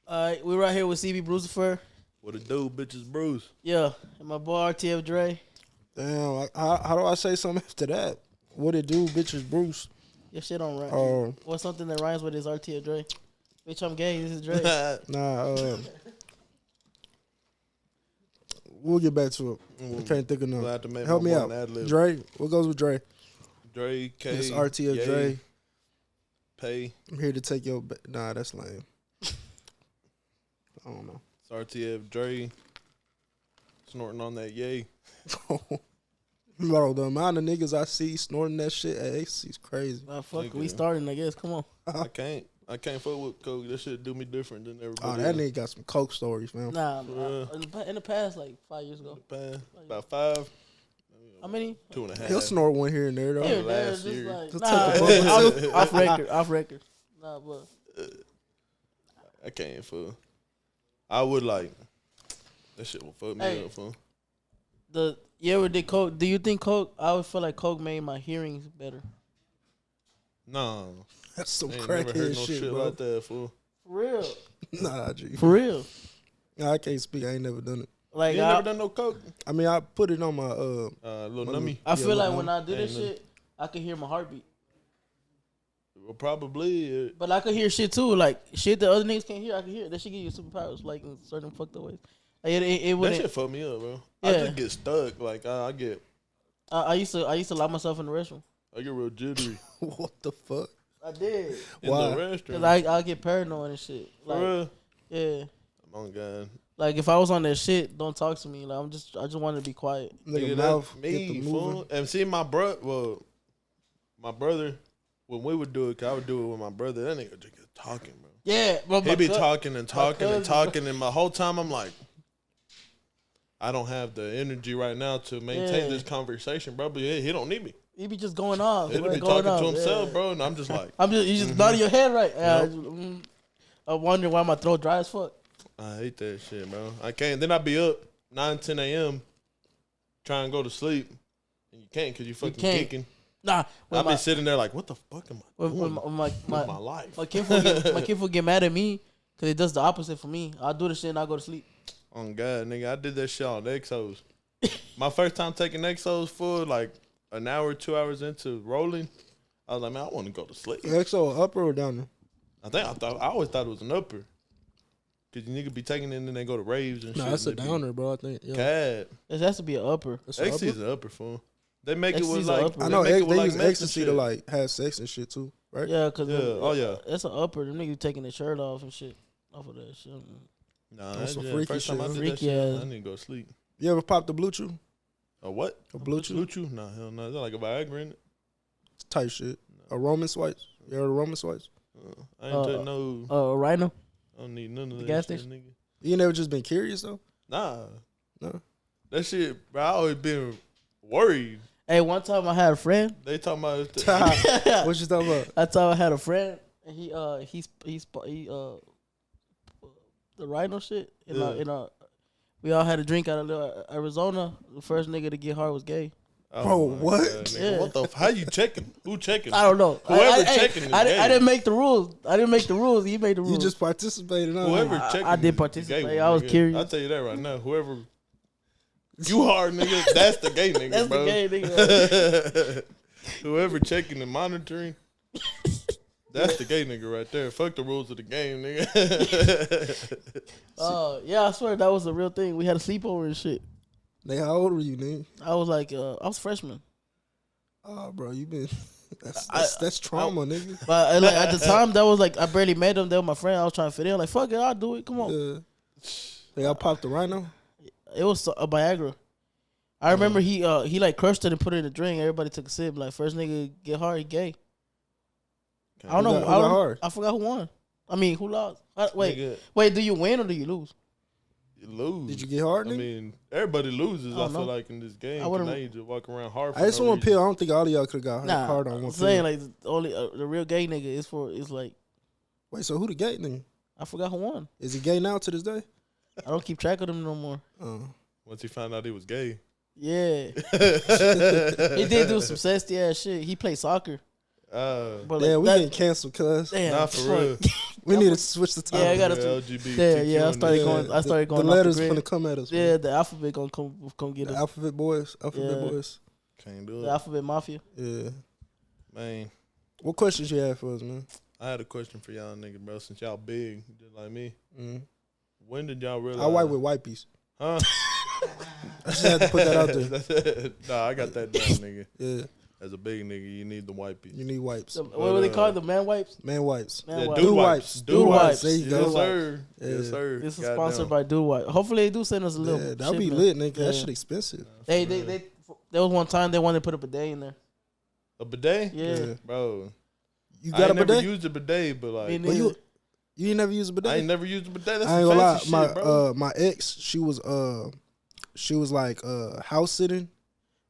Alright, we're right here with CB Brucifer. What it do, bitches, Bruce? Yeah, and my boy RTF.DRE. Damn, how do I say something after that? What it do, bitches, Bruce? Your shit don't rhyme. What's something that rhymes with his RTF.DRE? Bitch, I'm gay. This is Dre. Nah, we'll get back to it. I can't think of nothing. Help me out. Dre, what goes with Dre? Dre, K. It's RTF.DRE. Pay. I'm here to take your... Nah, that's lame. I don't know. It's RTF.DRE. Snorting on that yay. Bro, the amount of niggas I see snorting that shit at AC is crazy. Nah, fuck, we starting, I guess. Come on. I can't fuck with coke. That shit do me different than everybody. Oh, that nigga got some coke stories, man. Nah, in the past, like 5 years ago. About 5. How many? 2.5. He'll snort one here and there, though. Yeah, last year. like, He'll off record. Nah, but I can't fool. I would like that shit will fuck me up, fool. You ever did coke? Do you think coke? I would feel like coke made my hearings better. No, that's some never crackhead heard no shit bro. like that, fool. For real? Nah, G. For real? Nah, I can't speak. I ain't never done it. Like you ain't never done no coke? I mean, I put it on my little nummy. I feel like when I do this shit, I can hear my heartbeat. Well, probably. But I could hear shit too, like shit that other niggas can't hear. I can hear it. That shit give you superpowers, like in certain fucked up ways. Like it that shit fuck me up, bro. Yeah. I just get stuck. Like I get. I used to lock myself in the restroom. I get real jittery. What the fuck? I did. Why? In the restroom. Cause I get paranoid and shit. Like, for real? Yeah. Oh God. Like if I was on that shit, don't talk to me. Like I just wanted to be quiet. Nigga, mouth me, fool. And see my brother. Well, my brother. When we would do it, 'cause I would do it with my brother. That nigga just get talking, bro. Yeah, bro. He be talking and talking and talking, and my whole time I'm like, I don't have the energy right now to maintain this conversation, bro. But he don't need me. He be just going off. He be talking to himself, bro, and I'm just like, you just nodding your head right. I wonder why my throat dry as fuck. I hate that shit, bro. I can't. Then I be up 9, 10 a.m. trying to go to sleep, and you can't because you fucking geeking. Nah, I be sitting there like, what the fuck am I doing with my life? My kid will get mad at me because it does the opposite for me. I do the shit and I go to sleep. Oh God, nigga, I did that shit on Exos. My first time taking Exos for like an hour, 2 hours into rolling, I was like, man, I want to go to sleep. Exo upper or downer? I always thought it was an upper. Cause you niggas be taking it and then they go to raves and shit. Nah, that's a downer, bro. I think. Yeah. Cad. It has to be an upper. Ecstasy's an upper, fool. They make it with like upper. I know they use ecstasy to like have sex and shit too, right? Yeah, cause that's an upper. Them niggas taking their shirt off and shit off of that shit. Nah, that's some freaky first time shit. I did that shit, I need to go sleep. You ever popped the blue chew? A what? A blue chew? Blue chew? Nah, hell no. Is that like a Viagra in it? It's type shit. A Roman swipes? You heard of Roman swipes? I ain't take no. A Rhino? I don't need none of that gas shit, station? nigga. You never just been curious though? Nah. No. That shit, bro, I always been worried. Hey, one time I had a friend. They talking about what you talking about? That time I had a friend and he's the Rhino shit. We all had a drink out of Arizona. The first nigga to get hard was gay. Oh, bro, what? God, yeah. What the? How you checking? Who checking? I don't know. Whoever checking is gay. I didn't make the rules. He made the rules. You just participated. Whoever checking, I did participate. I was curious. I'll tell you that right now. Whoever you hard nigga, that's the gay nigga, that's bro. That's the gay nigga. Whoever checking and monitoring, that's the gay nigga right there. Fuck the rules of the game, nigga. Yeah, I swear that was a real thing. We had a sleepover and shit. Nigga, how old were you, nigga? I was like, I was freshman. Oh, bro, you been that's trauma, nigga. But like at the time, that was like I barely met them. They were my friend. I was trying to fit in. Like fuck it, I'll do it. Come on. Yeah. I popped the Rhino. It was a Viagra. I remember he like crushed it and put it in a drink. Everybody took a sip. Like first nigga get hard, he gay. I don't know. Who got hard? I forgot who won. I mean, who lost? Wait, do you win or do you lose? You lose. Did you get hard? I mean, everybody loses. I feel like in this game. Now you just walk around hard. I just want to pill. I don't think all of y'all could have got hard on one. I'm saying like only the real gay nigga is like. Wait, so who the gay nigga? I forgot who won. Is he gay now to this day? I don't keep track of them no more. Once he found out he was gay. Yeah. He did do some sexy ass shit. He played soccer. But we getting canceled, cuz. Nah, for real. We need to switch the topic. Yeah, I gotta LGBT. Yeah, I started going. The letters gonna come at us. Yeah, the alphabet gonna come get us. The alphabet boys. Can't do it. The alphabet mafia. Yeah, man. What questions you have for us, man? I had a question for y'all niggas, bro. Since y'all big, just like me, when did y'all realize? I wipe with wipies. Huh? I just had to put that out there. Nah, I got that down, nigga. Yeah. As a big nigga, you need the wipes. You need wipes. What were they called? The man wipes? Man wipes. Dude wipes. Dude wipes. There you go. Yes, sir. Yeah. Yes, sir. This is sponsored by Dude Wipe. Hopefully they do send us a little. Yeah, that'll be lit, nigga. That shit expensive. There was one time they wanted to put a bidet in there. A bidet? Yeah. Bro. You got a bidet? I never used a bidet, but like. You ain't never used a bidet? I ain't never used a bidet. That's I ain't gonna lie. shit, bro. My ex, she was like house sitting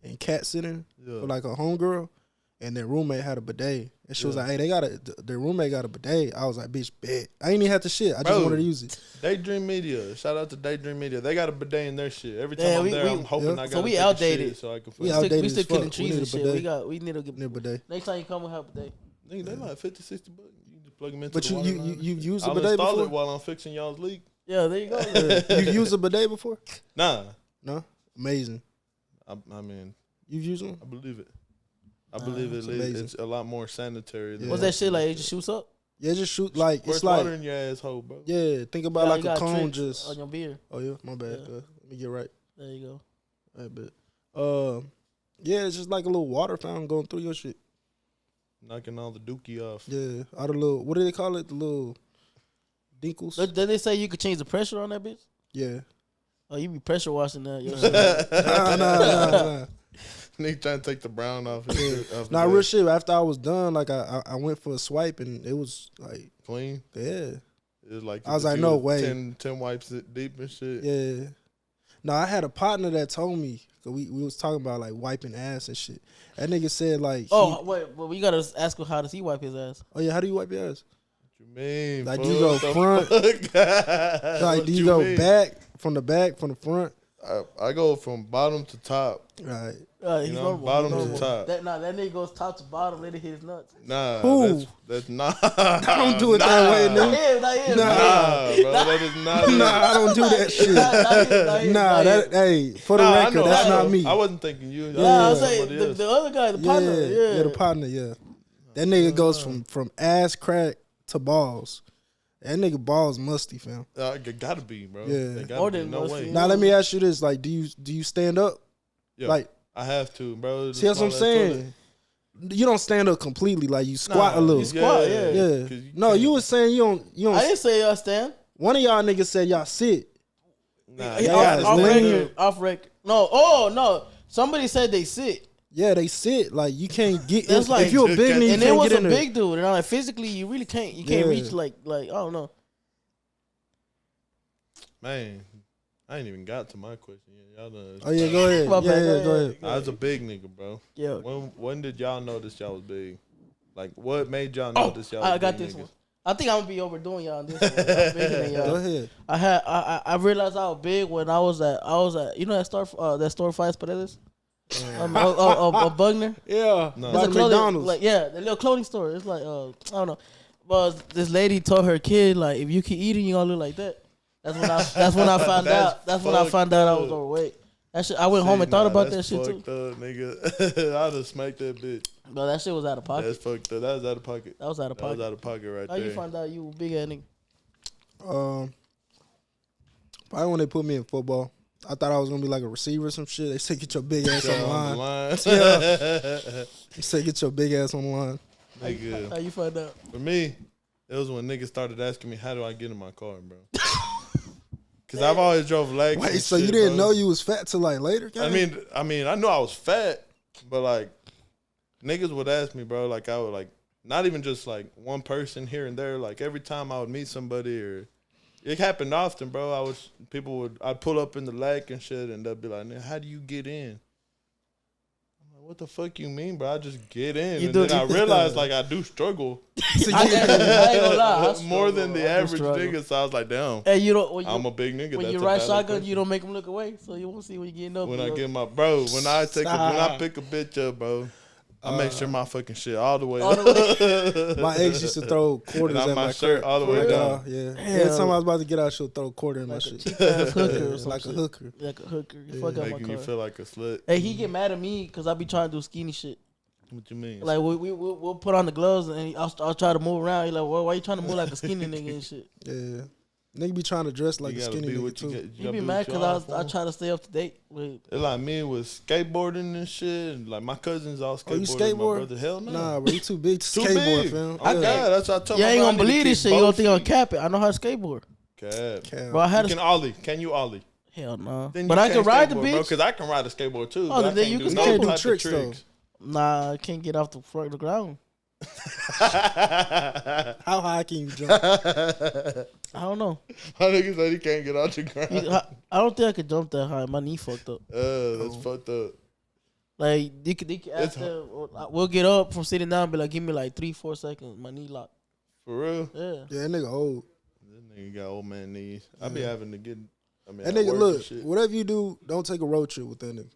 and cat sitting for like a homegirl. And their roommate had a bidet. And she was like, hey, their roommate got a bidet. I was like, bitch, bet. I ain't even have to shit. I just wanted to use it. Daydream Media. Shout out to Daydream Media. They got a bidet in their shit. Every time I'm there, I'm hoping I got so we outdated. So I can we still killing trees and shit. We need to get a bidet. Next time you come, we'll have a bidet. Nigga, they like $50, $60. You just plug them into but the water. You used a bidet before? I'll install it while I'm fixing y'all's leak. Yeah, there you go. You used a bidet before? Nah. No? Amazing. I mean. You've used one? I believe it. I believe it's a lot more sanitary. What's that shit like? It just shoots up? Yeah, just shoot like it's like water in your asshole, bro. Yeah, think about like a cone just on your beard. Oh yeah, my bad. Let me get right. There you go. I bet. Yeah, it's just like a little water fountain going through your shit, knocking all the dookie off. Yeah, all the little what do they call it? The little dinkles. Did they say you could change the pressure on that bitch? Yeah. Oh, you be pressure washing that? Nah. Nigga trying to take the brown off. Nah, real shit. After I was done, like I went for a swipe and it was like clean. Yeah, it was like I was like, no way. 10 wipes deep and shit. Yeah. No, I had a partner that told me. Cause we was talking about like wiping ass and shit. That nigga said like, wait, well we gotta ask him how does he wipe his ass? Oh yeah, how do you wipe your ass? What you mean? Like do you go front? Like do you go back from the front? I go from bottom to top. Right. He's normal. Bottom to top. That nigga goes top to bottom, let it hit his nuts. Nah. Who? That's not. I don't do it that way, nigga. Nah, bro. That is not. Nah, I don't do that shit. Nah, hey, for the record, that's not me. I wasn't thinking you. Yeah, I was saying the other guy, the partner. Yeah, the partner, yeah. That nigga goes from ass crack to balls. That nigga balls musty, fam. Gotta be, bro. Yeah. More than no way. Now let me ask you this: like, do you stand up? Yeah. Like, I have to, bro. See, that's what I'm saying. You don't stand up completely. Like you squat a little. You squat, yeah. No, you was saying you don't. I didn't say y'all stand. One of y'all niggas said y'all sit. Nah, off record. No. Somebody said they sit. Yeah, they sit. Like you can't get. That's like if you're a big nigga, and it was a big dude, and I'm like physically, you really can't. You can't reach like I don't know. Man, I ain't even got to my question yet. Y'all done. Oh yeah, go ahead. Go ahead. I was a big nigga, bro. Yeah. When did y'all notice y'all was big? Like, what made y'all notice y'all? I was got big this niggas? one. I think I'm gonna be overdoing y'all on this one. I'm bigger than y'all. Go ahead. I realized I was big when I was at you know that store Five Paredes? Bugner. Yeah. No. It's a McDonald's. Like the little clothing store. It's like I don't know. But this lady told her kid like if you keep eating you gonna look like that. That's when I found out. That's when I found out I was overweight. That shit, I went home and thought about that shit too. Up, nigga. I'd have smacked that bitch. Bro, that shit was out of pocket. That's fucked up. That was out of pocket. That was out of pocket. That was out of pocket right How there. you find out you big ass nigga? Probably when they put me in football. I thought I was gonna be like a receiver or some shit. They said get your big ass on the line. Yeah. They said get your big ass on the line. Nigga. How you find out? For me, it was when niggas started asking me how do I get in my car, bro. Cause I've always drove legs. Wait, so you didn't know you was fat till like later? Gang? I mean, I knew I was fat, but like, niggas would ask me, bro. Like I would like, not even just like one person here and there. Like every time I would meet somebody, or it happened often, bro. I'd pull up in the lake and shit, and they'd be like, "How do you get in?" What the fuck you mean, bro? I just get in. And then I realized, like, I do struggle. I ain't gonna lie. More than the average nigga. So I was like, damn. Hey, I'm a big nigga. When you ride shotgun, you don't make them look away. So you won't see when you getting up. When I get my, bro, when I pick a bitch up, bro, I make sure my fucking shit all the way All up. the My ex used to throw quarters And at my my shirt crack. all the way down. Yeah. Hell. Every time I was about to get out, she'll throw a quarter in my like a shit. cheap ass hooker Yeah, or some like shit. a hooker. Like a hooker. You Yeah. fuck up my Making you car. feel like a slut. Hey, he get mad at me because I be trying to do skinny shit. What you mean? Like we'll put on the gloves and I'll try to move around. He like, well, why you trying to move like a skinny nigga and shit? Yeah. Nigga be trying to dress like you a gotta skinny be nigga what you too. get. You He gotta be be mad what you are because I for. try to stay up to date with. It's like me with skateboarding and shit. Like my cousins all skateboarding. Oh, you skateboard? My brother, hell no. Nah, bro, you too big to Too skateboard, big. fam. Oh God, that's what I told You my ain't brother, gonna I need to believe this keep shit. You gonna both think I'm feet. capping. I know how to skateboard. Cap. Cap. Bro, I had You a can ollie. Can you ollie? hell no. Then But you I can can't ride the skateboard, bro, bitch. Cause I can ride a skateboard too. Oh, but I then can't you do can no skateboard. type of Tricks, tricks. Nah, I can't get off the front of the ground. How high can you jump? I don't know. My nigga said he can't get out the ground. I don't think I could jump that high. My knee fucked up. That's fucked up. Like they could after we'll get up from sitting down, and be like, give me like 3-4 seconds. My knee locked. For real? Yeah. Yeah, that nigga old. That nigga got old man knees. I be having to get. I mean, That at nigga, work look, and shit. whatever you do, don't take a road trip with that nigga.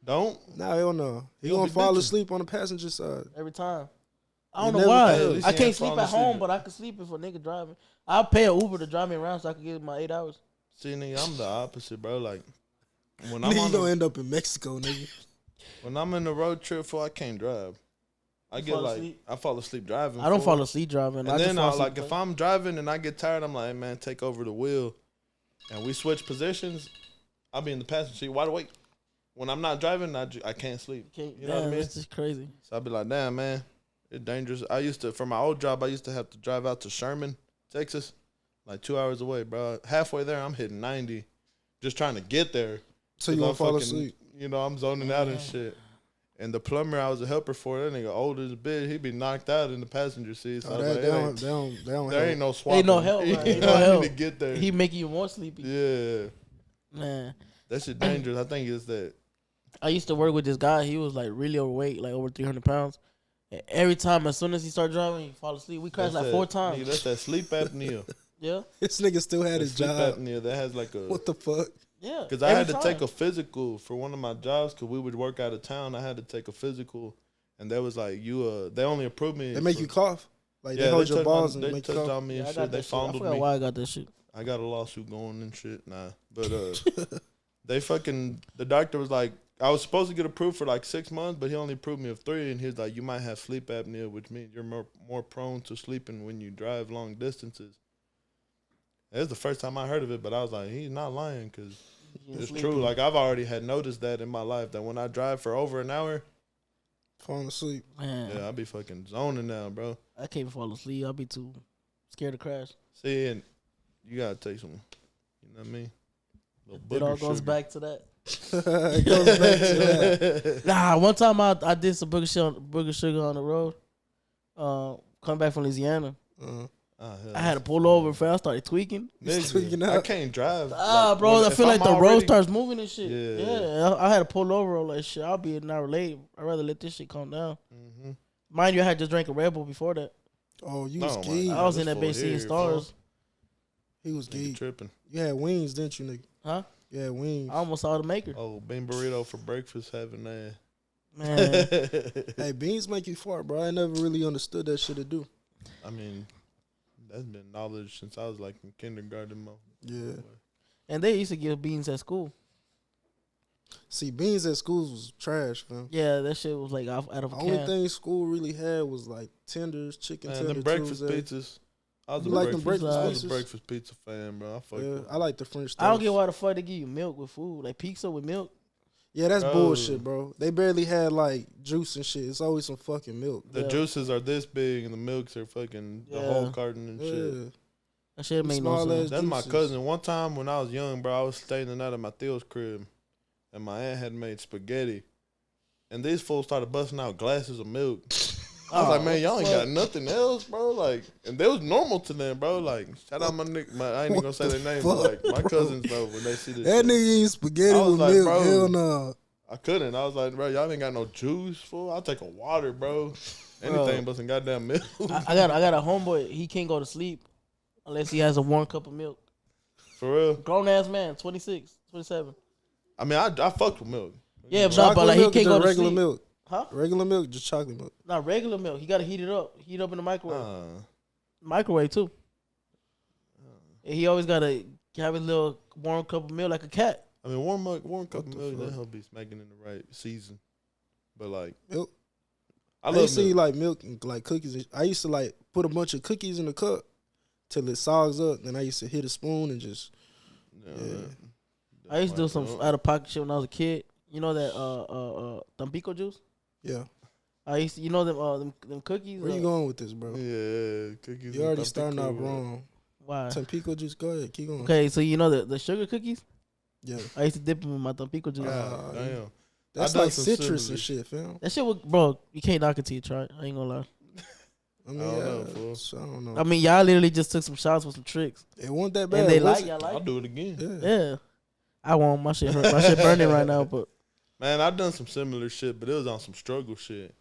Don't. Nah, hell no. He You'll gonna be fall bitching. asleep on the passenger side. Every time. I You don't know never why. fail. At least I he can't ain't sleep falling at home, asleep. but I can sleep if a nigga driving. I'll pay an Uber to drive me around so I can get my 8 hours. See, nigga, I'm the opposite, bro. Like when Nigga, I'm you on gonna the, end up in Mexico, nigga. when I'm in the road trip, for I can't drive. I You get fall like asleep? I fall asleep driving. I don't fool. fall asleep driving. And I just then fall I asleep like if playing. I'm driving and I get tired, I'm like, hey, man, take over the wheel, and we switch positions. I'll be in the passenger seat wide awake. When I'm not driving, I can't sleep. Can't, You know what I mean? It's just crazy. So I'll be like, damn, man, it's dangerous. I used to, for my old job, I used to have to drive out to Sherman, Texas, like 2 hours away, bro. Halfway there, I'm hitting 90, just trying to get there. So you 'Cause gonna I'm fall fucking- asleep. You know, I'm zoning out and shit. And the plumber I was a helper for, that nigga old as a bitch, he be knocked out in the passenger seat. So Oh, I was like, they don't there help. ain't no swapping. no help, right? Ain't no I help. need to get there. He making you more sleepy. Yeah. Man, That shit dangerous. I think it's that. I used to work with this guy. He was like really overweight, like over 300 pounds. And every time, as soon as he started driving, he fall asleep. We crashed That's like that- 4 times. Nigga, that's that sleep apnea. Yeah, This nigga still had That his sleep job. apnea that has like a. What the fuck? yeah. Because I every had to time. take a physical for one of my jobs because we would work out of town. I had to take a physical, and they was like, they only approved me. They make for- you cough. Like Yeah, they hold they your touched balls they and make you touched cough. on me Yeah, and I got shit. They that shit. I fondled forgot me. why I got that shit. I got a lawsuit going and shit. Nah, but they fucking the doctor was like, I was supposed to get approved for like 6 months, but he only approved me of 3, and he's like, you might have sleep apnea, which means you're more prone to sleeping when you drive long distances. It was the first time I heard of it, but I was like, he's not lying because it's true. Like I've already had noticed that in my life that when I drive for over an hour, Falling asleep. Man, yeah, I be fucking zoning now, bro. I can't fall asleep. I'll be too scared to crash. See, and you gotta take some, you know what I mean? It all Booger goes sugar. back to that. It goes back to that. Nah, one time I did some booger sugar on the road. Come back from Louisiana. Ah, hell, I had to pull over, fam. I started tweaking. nigga, tweaking I out. can't drive. Bro, I if feel like I'm the road already- starts moving and shit. Yeah. Yeah, I had to pull over. I'm like, shit, I'll be an hour late. I'd rather let this shit calm down. Mm-hmm. Mind you, I had just drank a Red Bull before that. Oh, you No, was man. geek. I was this in that fool bitch seeing here, stars. He was Nigga geek. tripping. You had wings, didn't you, nigga? Huh? You had wings. I almost saw the maker. Oh, bean burrito for breakfast, having that. Man, Hey, beans make you fart, bro. I never really understood that shit to do. I mean, that's been knowledge since I was like in kindergarten. Yeah. and they used to give beans at school. See, beans at schools was trash, fam. Yeah, that shit was like out of a The only can. thing school really had was like tenders, chicken Man, tender them breakfast Tuesday. pizzas. I was You a like them breakfast, I was breakfast a pizzas? breakfast pizza fan, bro. I fuck Yeah, with I like the French toast. I don't get why the fuck they give you milk with food, like pizza with milk. Yeah, that's Bro. bullshit, bro. They barely had like juice and shit. It's always some fucking milk. The Yeah. juices are this big and the milks are fucking the whole Yeah. carton and Yeah. shit. That shit made no Small sense. ass- That's my juices. cousin. One time when I was young, bro, I was staying the night at my Theo's crib, and my aunt had made spaghetti, and these fools started busting out glasses of milk. I was Oh, like, man, y'all ain't what? got nothing else, bro. Like, and that was normal to them, bro. Like, shout out my nigga. I ain't even gonna say their name, but like my cousins know when they see this. That shit. nigga eat spaghetti I was with like, milk. bro. Hell no. I couldn't. I was like, bro, y'all ain't got no juice, fool. I'll take a water, bro. Anything but some goddamn milk. I got a homeboy. He can't go to sleep unless he has a warm cup of milk. For real. Grown ass man, 26, 27. I mean, I fucked with milk. Yeah, but, Chocolate but like he milk or can't go just to regular sleep. milk. Huh? Regular milk, just chocolate milk. Not regular milk. You gotta heat it up. Heat up in the microwave. Microwave too. And he always gotta have his little warm cup of milk like a cat. I mean, warm cup of milk, that help be smacking in the right season. But like milk. I used to milk. eat like milk and like cookies. I used to like put a bunch of cookies in the cup till it sogs up. Then I used to hit a spoon and just. I used to do some out of pocket shit when I was a kid. You know that Tampico juice? Yeah. I used to, you know them cookies. Where you going with this, bro? Yeah, cookies. You already starting out wrong. Why? Tampico juice. Go ahead, keep going. Okay, so you know the sugar cookies? Yeah. I used to dip them in my Tampico juice. Damn. That's like citrus and shit, fam. That shit was, bro. You can't knock it till you try it. I ain't gonna lie. I mean, I don't know. I mean, y'all literally just took some shots with some tricks. It wasn't that bad. And they like y'all like. I'll do it again. Yeah. I want my shit hurt. My shit burning right now, but man, I've done some similar shit, but it was on some struggle shit.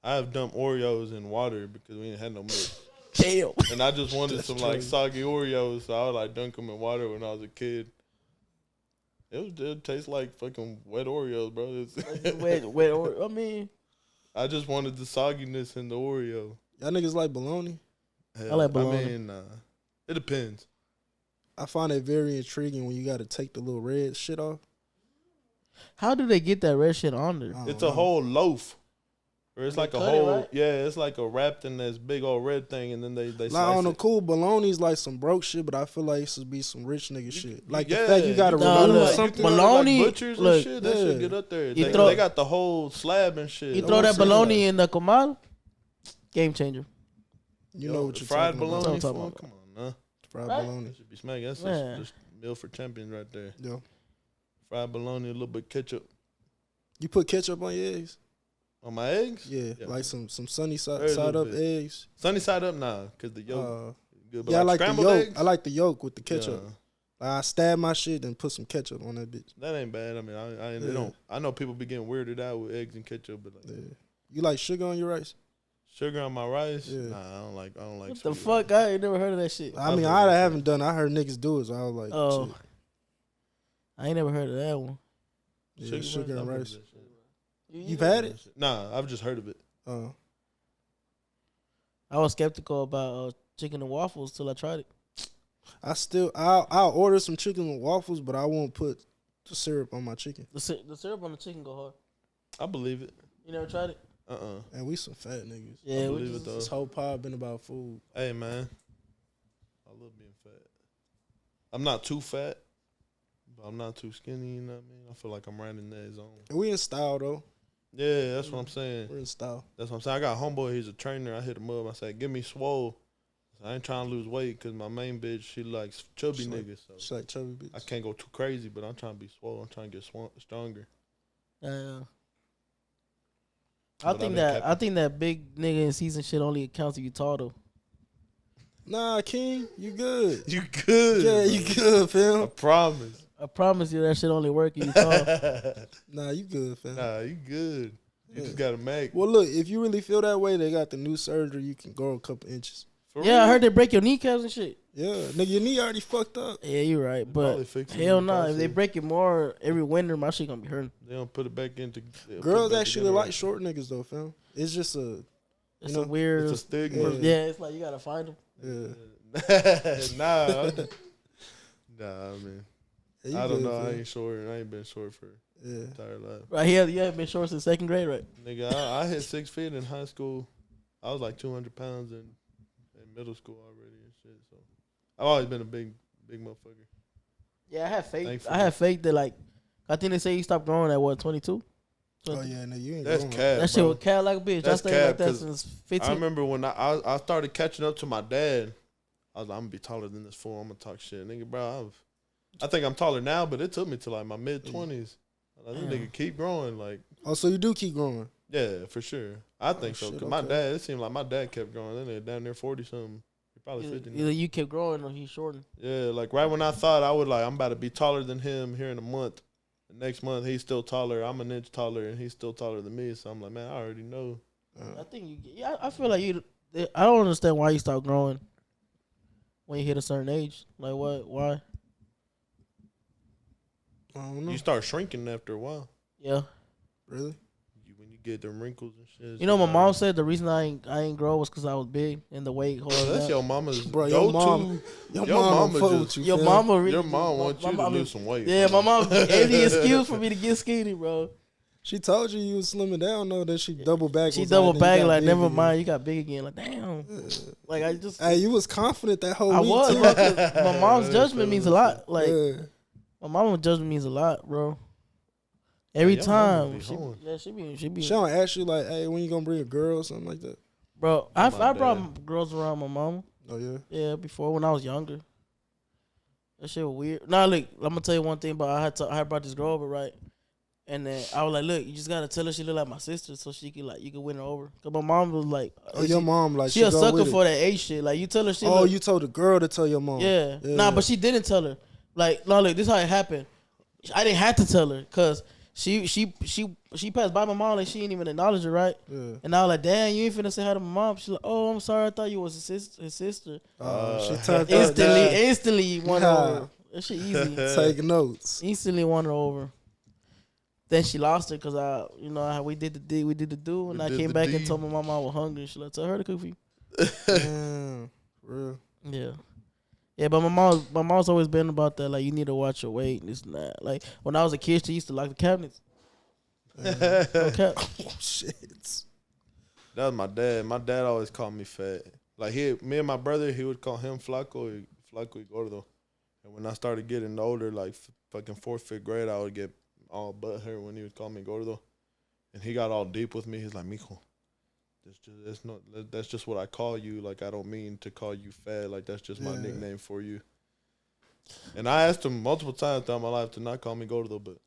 I have dumped Oreos in water because we didn't have no milk. Damn. And I just wanted some like soggy Oreos, so I would like dunk them in water when I was a kid. It tastes like fucking wet Oreos, bro. wet Oreo. I mean, I just wanted the sogginess in the Oreo. Y'all niggas like bologna? I like bologna. I mean, it depends. I find it very intriguing when you got to take the little red shit off. How do they get that red shit on there? It's a whole loaf. Or it's like a cut it, whole, right? yeah, it's like a wrapped in this big old red thing, and then they like slice on the it. cool bologna's like some broke shit, but I feel like it should be some rich nigga shit. Like yeah, the fact you got to No, remove look, something. bologna, like butchers and look, shit, that should get up there. You They got the whole slab and shit. You throw that bologna in the comal, game changer. You know what you're fried talking bologna. about. Come on, nah. Fried Right? bologna. That should be smacking. That's just meal for champions right there. Yeah. Fried bologna, a little bit ketchup. You put ketchup on your eggs? On my eggs? Yeah, like some sunny side Very up bit. eggs. Sunny side up now, because the yolk good. But Yeah, I like the scrambled yolk. eggs? I like the yolk with the ketchup. Yeah. Like I stab my shit and put some ketchup on that bitch. That ain't bad. I mean, they don't. I know people be getting weirded out with eggs and ketchup, but like, You like sugar on your rice? sugar on my rice? Yeah. Nah, I don't like. What the fuck? I ain't never heard of that shit. I mean, I haven't done. I heard niggas do it, so I was like, Oh, shit. I ain't never heard of that one. Yeah, sugar and I've heard rice. of that shit. You've had it? Nah, I've just heard of it. I was skeptical about chicken and waffles till I tried it. I'll order some chicken with waffles, but I won't put the syrup on my chicken. The syrup on the chicken go hard. I believe it. You never tried it? And we some fat niggas. Yeah, I believe it though. This whole pod been about food. Hey man, I love being fat. I'm not too fat, but I'm not too skinny. You know what I mean? I feel like I'm right in that zone. And we in style though. Yeah, that's what I'm saying. We're in style. That's what I'm saying. I got a homeboy. He's a trainer. I hit him up. I said, "Give me swole." I ain't trying to lose weight because my main bitch, she likes chubby niggas. So She like chubby bitch. I can't go too crazy, but I'm trying to be swole. I'm trying to get stronger. I think that big nigga in season shit only accounts if you tall though. Nah, King, you good. You good? Yeah, you good, fam. I promise. I promise you that shit only work if you tall. Nah, you good, fam. Nah, you good. You just gotta make. Well, look, if you really feel that way, they got the new surgery. You can grow a couple inches. For Yeah, real? I heard they break your kneecaps and shit. Yeah, nigga, your knee already fucked up. Yeah, you're right, probably but fix it hell in the no. If they process. break it more every winter, my shit gonna be hurting. They don't put it back into. Girls actually like short niggas though, fam. It's just a, It's know, a weird. It's a stigma. Yeah, it's like you gotta find them. yeah. Nah, I mean, Yeah, you I don't good, know. I fam. ain't short. I ain't been short for Yeah. entire life. Right here, you haven't been short since second grade, right? Nigga, I hit 6 feet in high school. I was like 200 pounds in middle school already and shit. So I've always been a big motherfucker. Yeah, I have faith. Thankfully. I have faith that like, I think they say you stopped growing at what 22. Oh yeah, no, you ain't. That's going. cap. That shit bro. was cat like a bitch. That's I stayed like cap, that 'cause since 15. I remember when I started catching up to my dad. I was like, I'm gonna be taller than this fool. I'm gonna talk shit, nigga, bro. I think I'm taller now, but it took me to like my mid 20s. Like, this nigga keep growing, like. Oh, so you do keep growing? Yeah, for sure. I think so. shit, Cause my okay. dad, it seemed like my dad kept growing. Then nigga down there 40 something. He probably 50 now. Either you kept growing or he shortened. Yeah, like right when I thought I would like I'm about to be taller than him here in a month. The next month he's still taller. I'm an inch taller and he's still taller than me. So I'm like, man, I already know. I think you. Yeah, I feel like you. I don't understand why you stop growing when you hit a certain age. Like what? Why? I don't know. You start shrinking after a while. Yeah. Really? When you get them wrinkles and shit. You know, my mom said the reason I ain't grow was because I was big and the weight. Bro, that's your mama's bro. Your mama just your mama really. Your mom wants you to lose some weight. Yeah, bro. my mom any excuse for me to get skinny, bro. She told you was slimming down though. Then she double back. She double back like never mind. You got big again. Like damn. Like I just. Hey, you was confident that whole I week. was. Too. Bro, 'cause my mom's judgment means a lot. Like Yeah. my mom's judgment means a lot, bro. Every your mama time, be she hard. be. She don't ask you like, hey, when you gonna bring a girl or something like that? Bro, My I brought dad. girls around my mama. Oh yeah. Yeah, before when I was younger. That shit was weird. Nah, look, I'm gonna tell you one thing. But I had brought this girl over, right? And then I was like, look, you just gotta tell her she look like my sister, so she can you can win her over. Cause my mom was like, Oh, your mom like she a go sucker with it. for that age shit. Like you tell her she. Oh, look, you told the girl to tell your mom. Yeah. Nah, but she didn't tell her. Like, no, look, this is how it happened. I didn't have to tell her, cause she passed by my mom like she didn't even acknowledge her, right? Yeah. And I was like, damn, you ain't finna say hi to my mom. She's like, oh, I'm sorry, I thought you was his sister. She turned out Instantly you won her over. That shit easy. take notes. Instantly won her over. Then she lost her because how we did the do, and I came back and told my mom I was hungry. She like, tell her to cook for you. Damn, real. Yeah. Yeah, but my mom's always been about that. Like, you need to watch your weight and this and that. Like, when I was a kid, she used to lock the cabinets. Okay. Oh shit. That was my dad. My dad always called me fat. Like me and my brother, he would call him Flaco y Gordo. And when I started getting older, like fucking 4th, 5th grade, I would get all butt hurt when he would call me Gordo. And he got all deep with me. He's like, Mijo, that's just what I call you. Like, I don't mean to call you fat. Like, that's just my nickname for you. And I asked him multiple times throughout my life to not call me Gordo, but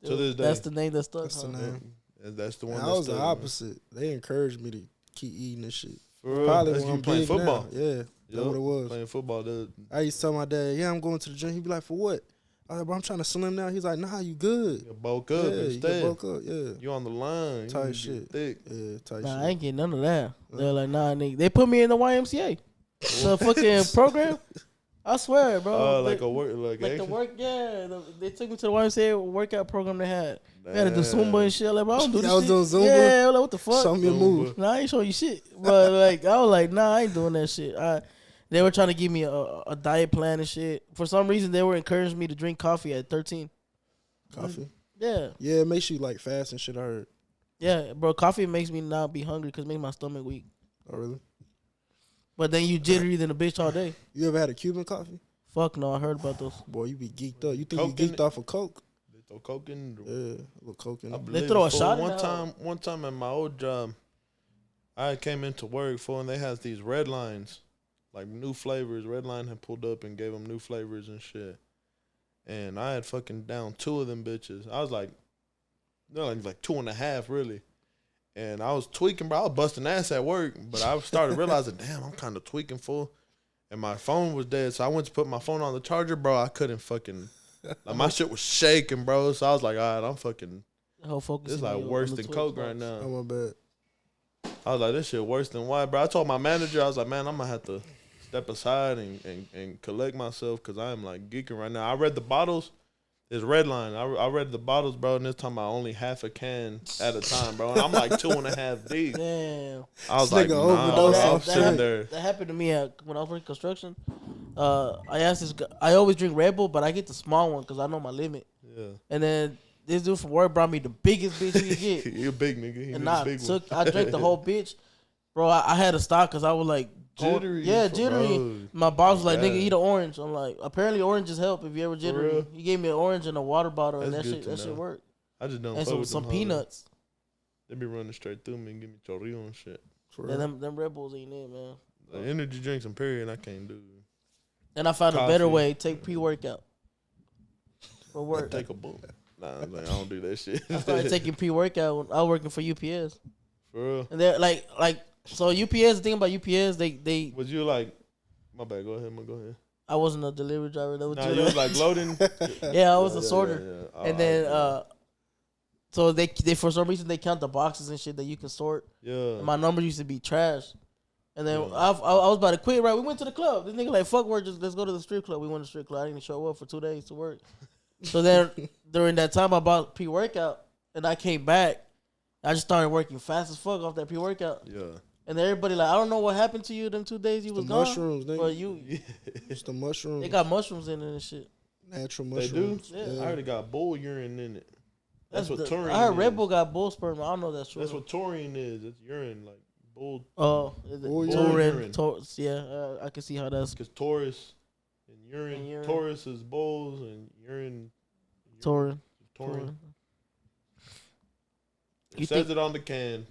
to this day, That's the name that stuck. That's the name. that's the one. I was the opposite. They encouraged me to keep eating this shit. For real? Probably That's when you I'm playing big football. now. Yeah, that's what it was. Playing football. Dude. I used to tell my dad, yeah, I'm going to the gym. He'd be like, for what? I was like, bro, I'm trying to slim down. He's like, nah, you good. You bulk up Yeah, instead. you bulk up, yeah. You on the line. Tight You shit. Thick. Yeah, tight Nah, shit. I ain't getting none of that. They're like, nah, nigga. They put me in the YMCA. The fucking program. I swear, bro. Like a work, like the action? work, yeah. They took me to the YMCA workout program they had. They had to do Zumba and shit. Like, bro, I don't do this Y'all shit. doing Zumba? Yeah, like, what the fuck? Show me a move. Nah, I ain't showing you shit. But like, I was like, nah, I ain't doing that shit. They were trying to give me a diet plan and shit. For some reason, they were encouraging me to drink coffee at 13. Coffee? Yeah. Yeah, it makes you like fast and shit, I heard. Yeah, bro, coffee makes me not be hungry because it makes my stomach weak. Oh, really? But then you jittery than a bitch all day. You ever had a Cuban coffee? Fuck no, I heard about those. Boy, you be geeked up. You think Coke you in geeked off of Coke? They throw coke in. Yeah, a little Coke in I it. believe throw a it, fool. shot in One that time, one time at my old job, I came into work, fool, and they had these red lines, like new flavors. Red Line had pulled up and gave them new flavors and shit. And I had fucking down 2 of them bitches. I was like, no, like 2.5 really. And I was tweaking, bro. I was busting ass at work, but I started realizing, damn, I'm kind of tweaking, fool. And my phone was dead, so I went to put my phone on the charger, bro. I couldn't fucking, like, my shit was shaking, bro. So I was like, all right, I'm fucking, The whole focus. this is like worse than Coke right now. Oh, my bad. I was like, this shit worse than white, bro. I told my manager, I was like, man, I'm gonna have to step aside and collect myself because I am like geeking right now. I read the bottles. It's Red Line. I read the bottles, bro, and this time I only half a can at a time, bro. And I'm like 2.5 deep. Damn. I was This like, nigga nah, overdosed bro, I'm off sitting shit. there. That happened to me when I was working construction. I asked this guy, I always drink Red Bull, but I get the small one because I know my limit. Yeah. And then this dude from work brought me the biggest bitch he could get. You're a big nigga. He And was a big one. I drank the whole bitch. Bro, I had to stop because I was like, Jittery. yeah, jittery. Bro. My boss was like, Yeah. nigga, eat an orange. I'm like, apparently oranges help if you ever jittery. real? He gave me an orange and a water bottle, and That's that good shit, to that shit know. worked. I just don't And fuck with some them hoes. peanuts. They be running straight through me and give me chorrillo and shit. For Yeah, real. them Red Bulls ain't it, man. Like, energy drinks and period, I can't do. And I found a better Coffee. way. Take pre-workout. For work. Take a book. Nah, like, I don't do that shit. I started taking pre-workout when I was working for UPS. For real. And they're like so UPS, the thing about UPS, they Was you like, my bad, go ahead, man, go ahead. I wasn't a delivery driver. That was Nah, you was like loading. yeah, I was a Yeah, sorter. yeah. Oh, And then so they for some reason they count the boxes and shit that you can sort. yeah. And my number used to be trash. And then Yeah. I was about to quit, right? We went to the club. This nigga like, fuck work, just let's go to the strip club. We went to the strip club. I didn't even show up for 2 days to work. So then during that time I bought pre-workout and I came back I just started working fast as fuck off that pre-workout. Yeah. And everybody like, I don't know what happened to you them 2 days you was gone. Mushrooms, nigga. But you, It's the mushrooms. they got mushrooms in it and shit. Natural They do? mushrooms. Yeah. I heard it got bull urine in it. That's what taurine is. I heard Red Bull got bull sperm. I don't know if that's true. That's what taurine is. It's urine, like bull. Oh, is it Bull Taurine? urine. Yeah, I can see how that's Because Taurus and urine. And urine. Taurus is bulls and urine. Taurine. Taurine. You It says think- it on the can.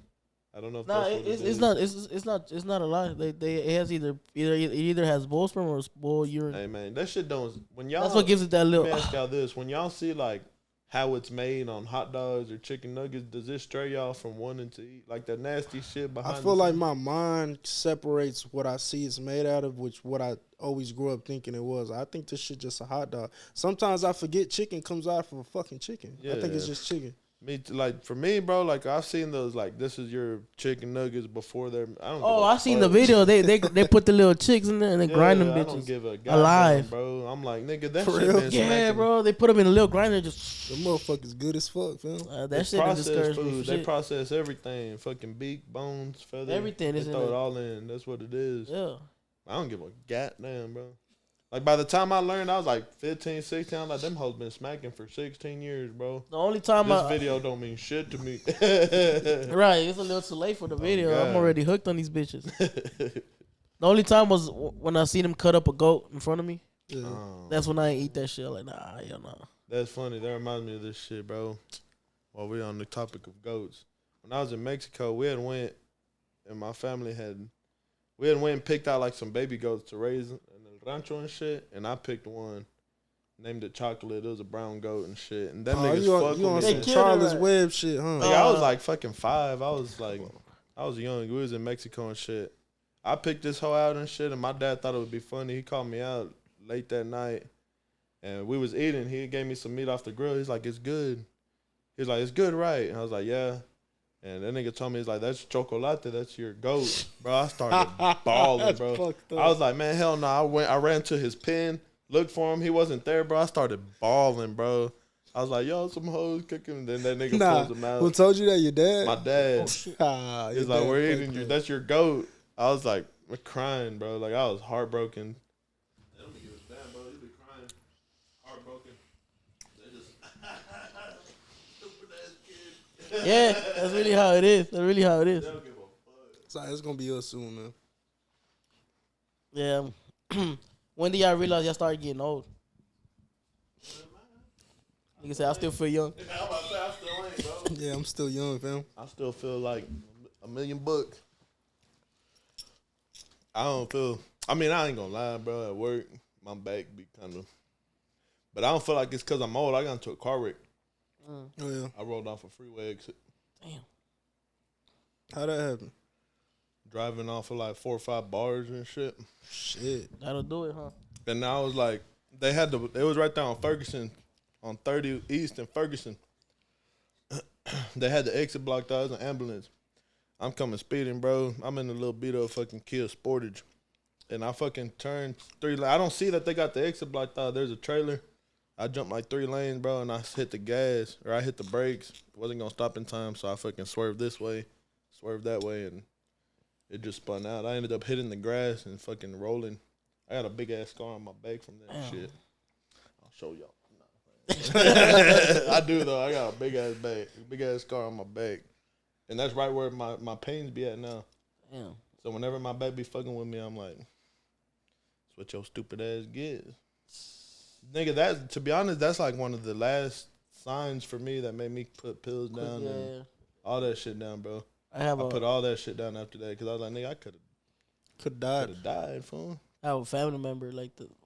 I don't know if Nah, that's what it's it is. not. It's not a lie. It has it either has bull sperm or bull urine. Hey man, that shit don't. When y'all, That's what gives it that let little. me ask y'all this: when y'all see like how it's made on hot dogs or chicken nuggets, does it stray y'all from wanting to eat like that nasty shit behind? I feel the like scenes? my mind separates what I see it's made out of, which what I always grew up thinking it was. I think this shit just a hot dog. Sometimes I forget chicken comes out from a fucking chicken. I think it's Yeah. just chicken. Like for me, bro. Like I've seen those. Like this is your chicken nuggets before they're. I don't. Oh, give a I seen the fuck. video. They put the little chicks in there and they grind them I don't bitches. give a goddamn, alive. bro. I'm like, nigga, that For shit real? been Yeah, smacking. bro. They put them in a little grinder. Just The motherfucker's good as fuck, fam. that It's shit done processed discouraged me. food. For They shit. process everything. Fucking beak, bones, feathers. Everything They is in throw it it. all in. That's what it is. Yeah. I don't give a goddamn, bro. Like, by the time I learned, I was like 15, 16. I'm like, them hoes been smacking for 16 years, bro. The only time This video don't mean shit to me. right, it's a little too late for the video. I'm God. already hooked on these bitches. The only time was when I seen them cut up a goat in front of me. Yeah. That's when I ain't eat that shit. I'm like, nah, hell nah. That's funny. That reminds me of this shit, bro. While we're on the topic of goats. When I was in Mexico, we had went, and my family we had went and picked out like some baby goats to raise in the rancho and shit. And I picked one, named it Chocolate. It was a brown goat and shit. And them Oh, niggas you fuck on with They me. some killed Charlotte's her. Web shit, huh? Like, I was like fucking 5. I was young. We was in Mexico and shit. I picked this hoe out and shit, and my dad thought it would be funny. He called me out late that night, and we was eating. He gave me some meat off the grill. He's like, it's good. He's like, it's good, right? And I was like, yeah. And that nigga told me, he's like, that's chocolate. That's your goat. Bro, I started bawling, That's bro. fucked up. I was like, man, hell no. I ran to his pen, looked for him. He wasn't there, bro. I started bawling, bro. I was like, yo, some hoes cooking. And then that nigga Nah, pulls him out. who told you that? Your dad? My dad. Ah, He's your like, dad we're fucked eating you. up. That's your goat. I was like, we're crying, bro. Like, I was heartbroken. They don't give a damn, bro. You be crying. Heartbroken. They just, stupid ass kid. Yeah, that's really how it is. That's really how it is. They don't give a fuck. So it's gonna be us soon, man. Yeah. When did y'all realize y'all started getting old? Nigga said, I still feel young. I'm about to say, I still ain't, bro. Yeah, I'm still young, fam. I still feel like $1 million bucks. I don't feel. I mean, I ain't gonna lie, bro. At work, my back be kind of. But I don't feel like it's because I'm old. I got into a car wreck. Oh yeah. I rolled off a freeway exit, Damn. How that happen? driving off of like 4 or 5 bars and shit. Shit. That'll do it, huh? And I was like, it was right there on Ferguson, on 30 East and Ferguson. They had the exit blocked out. It was an ambulance. I'm coming speeding, bro. I'm in a little beat up fucking Kia Sportage. And I fucking turned 3 lanes. I don't see that they got the exit blocked out. There's a trailer. I jumped like 3 lanes, bro, and I hit the gas, or I hit the brakes. Wasn't going to stop in time, so I fucking swerved this way, swerved that way, and it just spun out. I ended up hitting the grass and fucking rolling. I got a big-ass scar on my back from that shit. I'll show y'all. I do, though. I got a big-ass scar on my back. And that's right where my pains be at now. Damn. So whenever my back be fucking with me, I'm like, that's what your stupid ass gets. Nigga, to be honest, that's like one of the last signs for me that made me put pills down and all that shit down, bro. I put all that shit down after that because I was like, nigga, I could Could died. have died, fool. I have a family member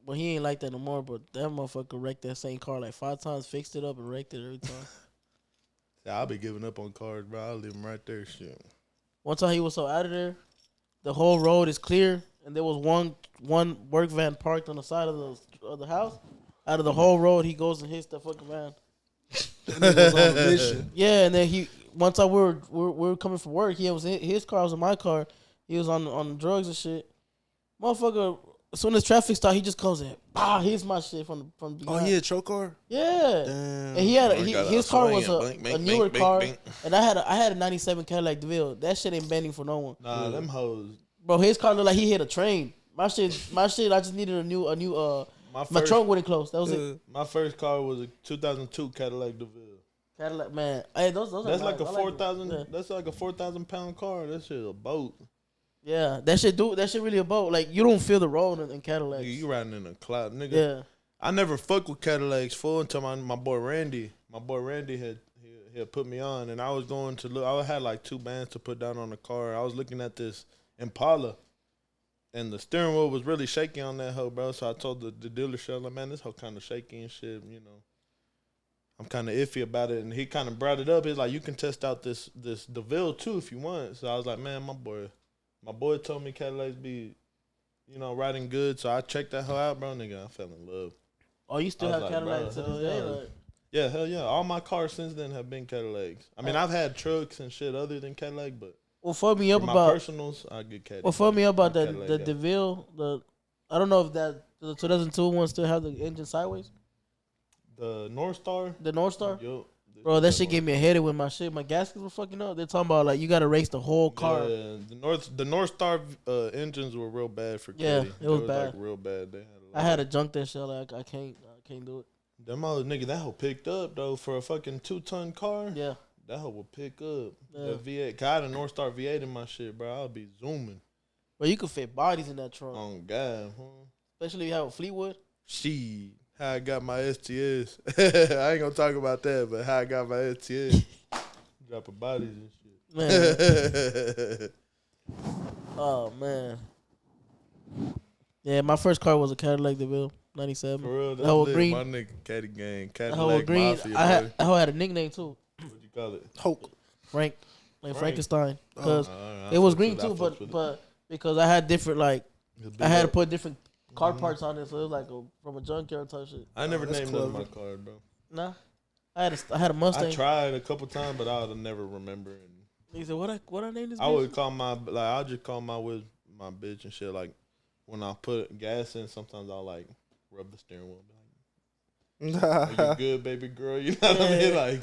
well, he ain't like that no more, but that motherfucker wrecked that same car like 5 times, fixed it up, and wrecked it every time. Yeah, I'll be giving up on cars, bro. I'll leave them right there, shit. One time he was so out of there, the whole road is clear, and there was one work van parked on the side of the house. Out of the whole road, he goes and hits the fucking van. That nigga was on a mission. Yeah, and then one time we were coming from work. He was his car was in my car. He was on drugs and shit. Motherfucker as soon as traffic start, he just comes in. Here's my shit from Oh, behind. he had your car? Yeah. Damn. And he had his car was a newer car, and I had a '97 Cadillac DeVille. That shit ain't bending for no one. Nah, them hoes. Bro, his car looked like he hit a train. My shit. I just needed a new. My trunk wouldn't close. That was it. My first car was a 2002 Cadillac DeVille. Cadillac, man. Hey, those That's are like nice. a 4,000. Yeah. That's like a 4,000 pound car. That shit a boat. Yeah, that shit really a boat. Like you don't feel the road in Cadillacs. Nigga, you riding in a cloud, nigga. Yeah. I never fucked with Cadillacs full until my boy Randy. My boy Randy had put me on, and I was going to look. I had like 2 bands to put down on the car. I was looking at this Impala, and the steering wheel was really shaky on that hoe, bro. So I told the dealership, like, man, this hoe kind of shaky and shit, you know. I'm kind of iffy about it, and he kind of brought it up. He's like, you can test out this DeVille too if you want. So I was like, man, my boy told me Cadillacs be, you know, riding good. So I checked that hoe out, bro. Nigga, I fell in love. Oh, you still have like, Cadillacs to this day? Like? Yeah, hell yeah. All my cars since then have been Cadillacs. I mean, I've had trucks and shit other than Cadillac, but what fucked me up my about personals, I get Cadillac. What fucked me up about the DeVille, I don't know if the 2002 one still have the engine sideways. The North Star? The North Star? Yup. Bro, that shit gave me a headache when my gaskets were fucking up. They're talking about like you gotta race the whole car. Yeah, the North Star engines were real bad for Yeah, Caddy. it was bad. Like real bad. I had to junk that shit. Like I can't do it. Them other nigga, that hoe picked up though for a fucking 2-ton car. Yeah, that hoe will pick up. Yeah. That V8. I had a North Star V8 in my shit, bro. I'll be zooming. But you could fit bodies in that trunk. Oh God, Especially if you have a Fleetwood. Shit. How I got my STS. I ain't gonna talk about that, but how I got my STS. Dropping bodies and shit. Man. Oh, man. Yeah, my first car was a Cadillac DeVille, 97. For real, that whole green. My nigga Caddy gang. Cadillac whole green. Mafia, I had a nickname, too. What'd you call it? Hulk. Frank. Like Frankenstein. Because I it was green, too, but because I had different, like, I had to put different car parts on it, so it was like from a junkyard type shit. I never named none of my car, bro. Nah, I had a Mustang. I tried a couple times, but I would never remember. And he said, "What I named this?" I would call I'll just call my bitch and shit. Like when I put gas in, sometimes I'll like rub the steering wheel. Be like, "Are you good, baby girl?" You know what I mean? Like,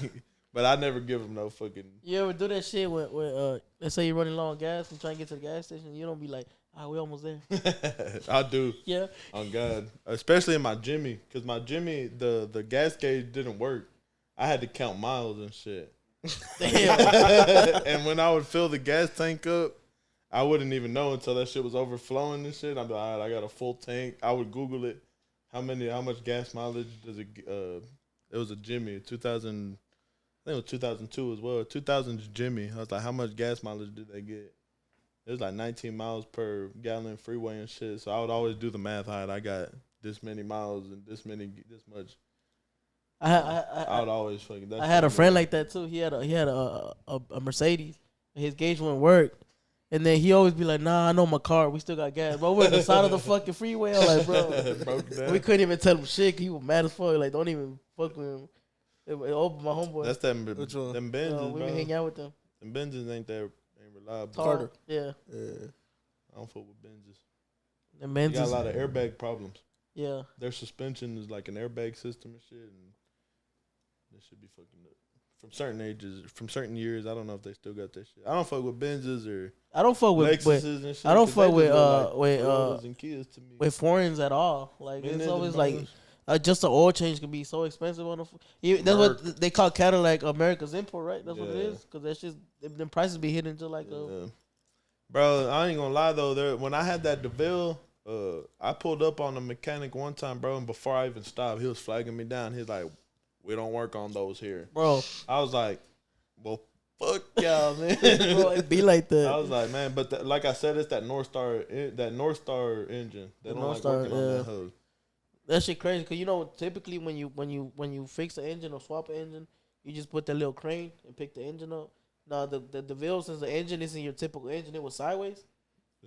but I never give them no fucking. You ever do that shit when let's say you're running low on gas and trying to get to the gas station, you don't be like, we almost there. I do. Yeah. On God. Especially in my Jimmy. Because my Jimmy, the gas gauge didn't work. I had to count miles and shit. Damn. And when I would fill the gas tank up, I wouldn't even know until that shit was overflowing and shit. I'd be like, all right, I got a full tank. I would Google it. How much gas mileage does it, it was a Jimmy, 2000, I think it was 2002 as well. 2000 Jimmy. I was like, how much gas mileage did they get? It was like 19 miles per gallon freeway and shit. So I would always do the math. All right, I got this many miles and this much. I would always fucking. I had a friend like that too. He had a Mercedes. His gauge wouldn't work, and then he always be like, "Nah, I know my car. We still got gas." But we're at the side of the fucking freeway. I'm like, bro, we couldn't even tell him shit. He was mad as fuck. Like, don't even fuck with him. It opened my homeboy. That's them Benzes, we bro. be hanging out with them. Them Benzes ain't reliable. Carter. Yeah. I don't fuck with Benzes. The Benzes got a lot of airbag problems. Yeah. Their suspension is like an airbag system and shit, and they should be fucking up. From certain ages, from certain years, I don't know if they still got that shit. I don't fuck with Benzes or I don't fuck with Lexuses and shit. I don't fuck with and Kias to me. with foreigns at all. Like it's always like just an oil change can be so expensive on the. That's what they call Cadillac America's import, right? That's what it is. Because that's just them prices be hitting to like. Bro, I ain't gonna lie though. When I had that DeVille, I pulled up on a mechanic one time, bro, and before I even stopped, he was flagging me down. He's like, "We don't work on those here, bro." I was like, "Well, fuck y'all, man." Bro, it be like that. I was like, man, but like I said, it's that North Star engine. They don't like working on that hose. That shit crazy, cause you know typically when you fix the engine or swap an engine, you just put that little crane and pick the engine up. Now the DeVille, since the engine isn't your typical engine, it was sideways.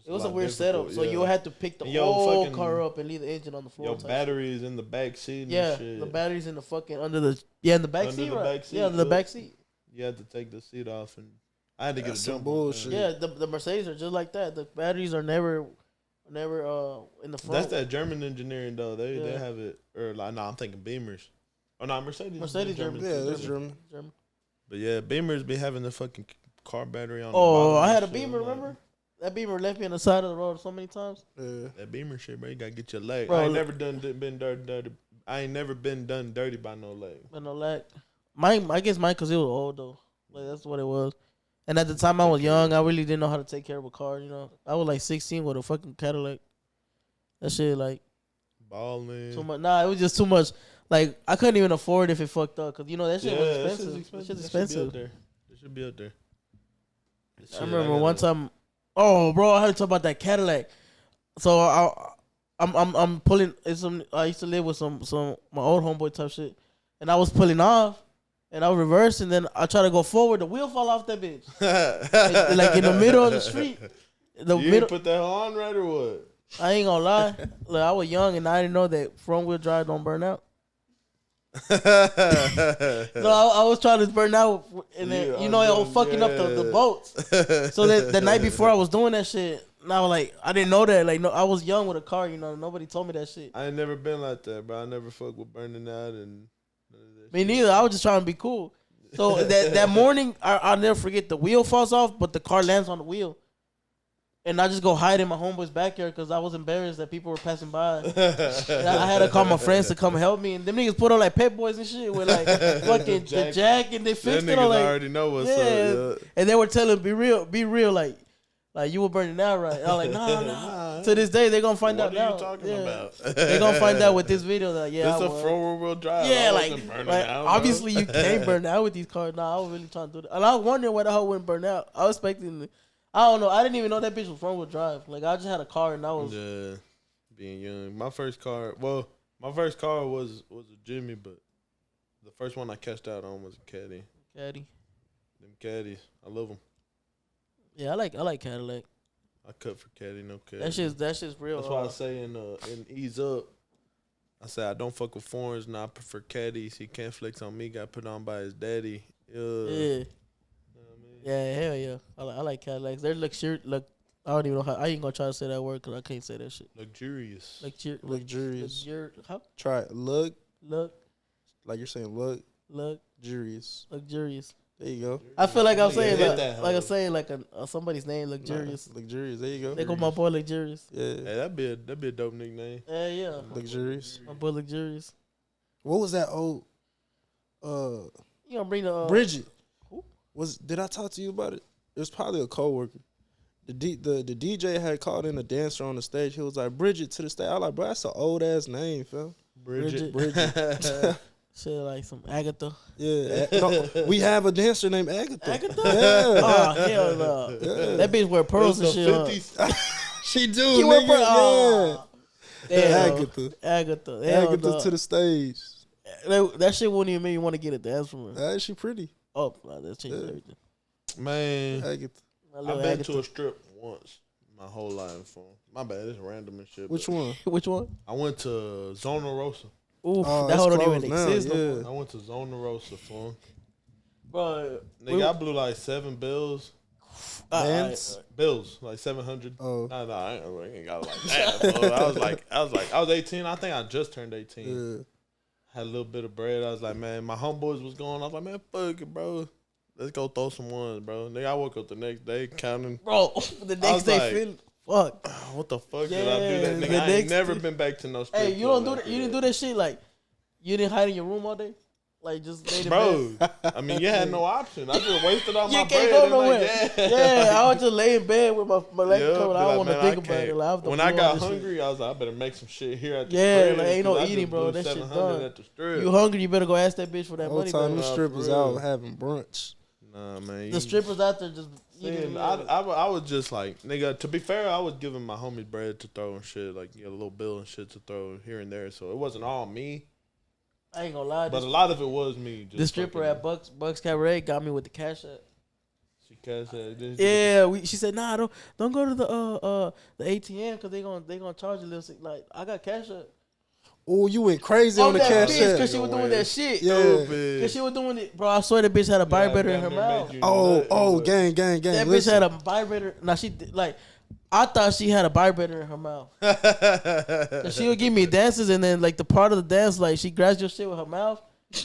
It was a weird setup, so you had to pick the whole car up and leave the engine on the floor. Your batteries in the back seat. Yeah, and shit. The batteries in the fucking in the back seat, right? Yeah, in the back seat. You had to take the seat off, and I had to get a jump bullshit. Yeah, the Mercedes are just like that. The batteries are never Whenever in the front. That's that German engineering though. They have it, or like no, I'm thinking Beamers. Oh no, Mercedes. Mercedes German. Yeah, that's German. But yeah, Beamers be having the fucking car battery on. Oh, I had a Beamer. Remember that Beamer left me on the side of the road so many times. Yeah. That Beamer shit, bro. You gotta get your leg. Bro, I ain't never been dirty. I ain't never been done dirty by no leg. But no leg. Mine, I guess mine because it was old though. Like that's what it was. And at the time I was young, I really didn't know how to take care of a car. You know, I was like 16 with a fucking Cadillac. That shit like balling. too much. Nah, it was just too much. Like I couldn't even afford it if it fucked up because you know that shit was expensive. That shit's expensive. It should be up there. I remember one time. Oh, bro, I heard to talk about that Cadillac. So I'm pulling. I used to live with some my old homeboy type shit, and I was pulling off, and I was reversing. Then I try to go forward. The wheel fall off that bitch, like in the middle of the street. You didn't put that on right or what? I ain't gonna lie. Like I was young and I didn't know that front wheel drive don't burn out. So I was trying to burn out, and then I was fucking up the bolts. So that the night before I was doing that shit, and I was like, I didn't know that. Like, no, I was young with a car. You know, nobody told me that shit. I ain't never been like that, bro. I never fuck with burning out and. Me neither. I was just trying to be cool. So that morning, I'll never forget. The wheel falls off, but the car lands on the wheel. And I just go hide in my homeboy's backyard because I was embarrassed that people were passing by. And I had to call my friends to come help me. And them niggas put on like Pep Boys and shit with like fucking the jack and they fixed it. Them on niggas like, already know what's up. Yeah. And they were telling, be real, like you were burning out, right? I was like, nah. To this day, they're gonna find out now. What are you talking about? They're gonna find out with this video. Like, it's a four-wheel drive. Yeah, obviously you can't burn out with these cars. Nah, I was really trying to do that. And I was wondering why the hell wouldn't burn out. I was expecting. I don't know. I didn't even know that bitch was front wheel drive. Like I just had a car and I was being young. My first car was a Jimmy, but the first one I cashed out on was a Caddy. Caddy. Them Caddies, I love them. Yeah, I like Cadillac. I cut for Caddy, no Caddy. That shit's real. That's why I say in Ease Up, I say I don't fuck with foreigns. Now I prefer Caddies. He can't flex on me. Got put on by his daddy. Yeah. Yeah, hell yeah. I like Cadillacs. They're luxurious. I don't even know how. I ain't gonna try to say that word because I can't say that shit. Luxurious. Luxurious. How? Try it. Look. Like you're saying look. Luxurious. There you go. I feel like I'm saying I'm saying like somebody's name, luxurious. Luxurious. There you go. They call my boy luxurious. Yeah. Hey, that'd be a dope nickname. Yeah. Luxurious. My boy luxurious. What was that old? You gonna bring the Bridget? Did I talk to you about it? It was probably a coworker. The DJ had called in a dancer on the stage. He was like, Bridget to the stage. I was like, bro, that's an old ass name, fam. Bridget. Shit like some Agatha. Yeah. No, we have a dancer named Agatha. Agatha? Yeah. Oh, hell no. Yeah. That bitch wear pearls and shit. She do, she nigga. Pearl. Yeah. Agatha to the stage. That shit wouldn't even make me want to get a dance from her. She pretty. Oh, that changed everything. Man, Agatha. I've been to a strip once my whole life. My bad, it's random and shit. Which one? Which one? I went to Zona Rosa. Oof, that whole don't even exist no more. I went to Zona Rosa, fool. Bro, nigga, I blew like 7 bills. Bills, like 700. Oh. No, I ain't got it like that. I was 18. I think I just turned 18. Yeah. Had a little bit of bread. I was like, man, my homeboys was going. I was like, man, fuck it, bro. Let's go throw some ones, bro. Nigga, I woke up the next day counting. Bro, the next day like, feeling. Fuck. What the fuck did I do that? Nigga, I ain't never been back to no strip. Hey, you don't do that. You didn't do that shit like you didn't hide in your room all day. Like just laid in bed. I mean, you had no option. I just wasted all my bread. You can't go nowhere. Like, yeah, I was just lay in bed with my leg covered. I don't want to think about it. Like, when I got hungry, I was like, I better make some shit here at the crib. Like ain't no eating, bro. That shit done. At the strip. You hungry? You better go ask that bitch for that money. Whole time the strippers out having brunch. Nah, man. The strippers out there just eating. I was just like, nigga. To be fair, I was giving my homies bread to throw and shit, like a little bill and shit to throw here and there. So it wasn't all me. I ain't gonna lie, but a lot of it was me. The stripper at Bucks Cabaret got me with the cash app. She cash app. Yeah, she said, nah, don't go to the ATM because they gonna charge you a little. Like I got cash app. Oh, you went crazy on the cash app. Because she was doing that shit. Yeah. Because she was doing it. Bro, I swear the bitch had a vibrator in her mouth. Oh, gang. That bitch had a vibrator. Now she like, I thought she had a vibrator in her mouth. So she would give me dances, and then like the part of the dance, like she grabs your shit with her mouth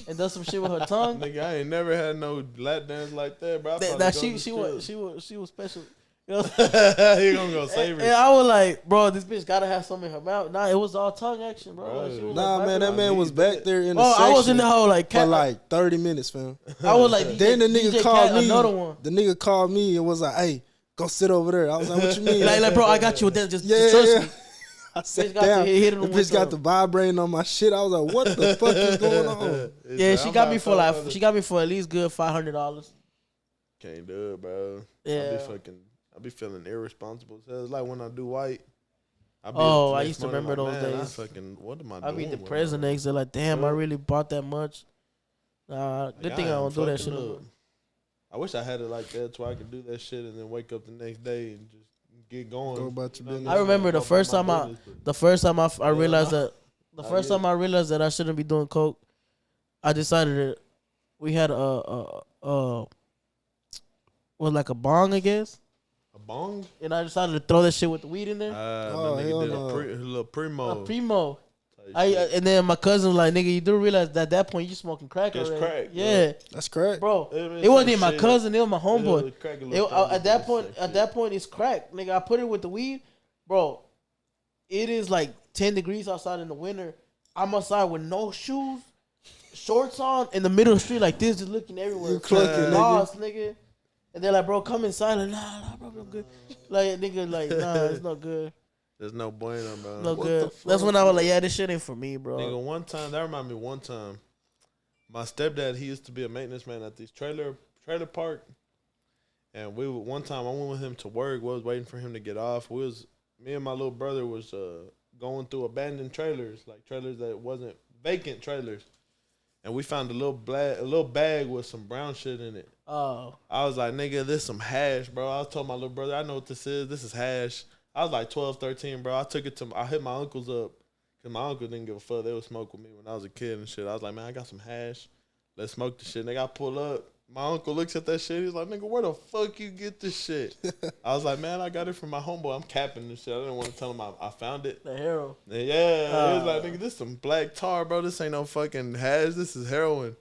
and does some shit with her tongue. Nigga, I ain't never had no lap dance like that, bro. She was special. You know? He gonna go save her. And I was like, bro, this bitch gotta have something in her mouth. Nah, it was all tongue action, bro. Like, nah, like, man, that man was back there in the section. I was in the whole like for like 30 minutes, fam. I was like, then the nigga called me. Another one. The nigga called me and was like, hey, go sit over there. I was like, what you mean? like bro, I got you with that. Just trust me. I sat down. The bitch got the vibrating on my shit. I was like, what the fuck is going on? Yeah, she got me for at least good $500. Can't do it, bro. Yeah. I be feeling irresponsible. So it's like when I do white. I used to remember those days. What am I doing? I be depressed the next day. Like, damn, I really bought that much. Good thing I don't do that shit no more. I wish I had it like that so I could do that shit and then wake up the next day and just get going. Go about your business. I remember the first time I realized that I shouldn't be doing coke. I decided that we had like a bong, I guess. A bong? And I decided to throw that shit with the weed in there. Hell no. A little primo. A primo. And then my cousin was like, nigga, you do realize that at that point you smoking crack already. That's crack. Yeah. That's crack. Bro, it wasn't even my cousin, it was my homeboy. At that point, it's crack. Nigga, I put it with the weed. Bro, it is like 10 degrees outside in the winter. I'm outside with no shoes, shorts on, in the middle of the street like this, just looking everywhere. You clucking, nigga. And they're like, bro, come inside. Like, nah, bro, I'm good. Like, nigga, like, nah, it's not good. There's no bueno, bro. No good. That's when I was like, yeah, this shit ain't for me, bro. Nigga, that reminded me one time. My stepdad, he used to be a maintenance man at this trailer park. And one time I went with him to work. We was waiting for him to get off. Me and my little brother was going through abandoned trailers, like trailers that wasn't vacant trailers. And we found a little bag with some brown shit in it. Oh. I was like, nigga, this some hash, bro. I told my little brother, I know what this is. This is hash. I was like 12, 13, bro. I hit my uncles up because my uncle didn't give a fuck. They would smoke with me when I was a kid and shit. I was like, man, I got some hash. Let's smoke the shit. Nigga, I pull up. My uncle looks at that shit. He's like, nigga, where the fuck you get this shit? I was like, man, I got it from my homeboy. I'm capping this shit. I didn't want to tell him I found it. The hero. Yeah. He was like, nigga, this some black tar, bro. This ain't no fucking hash. This is heroin.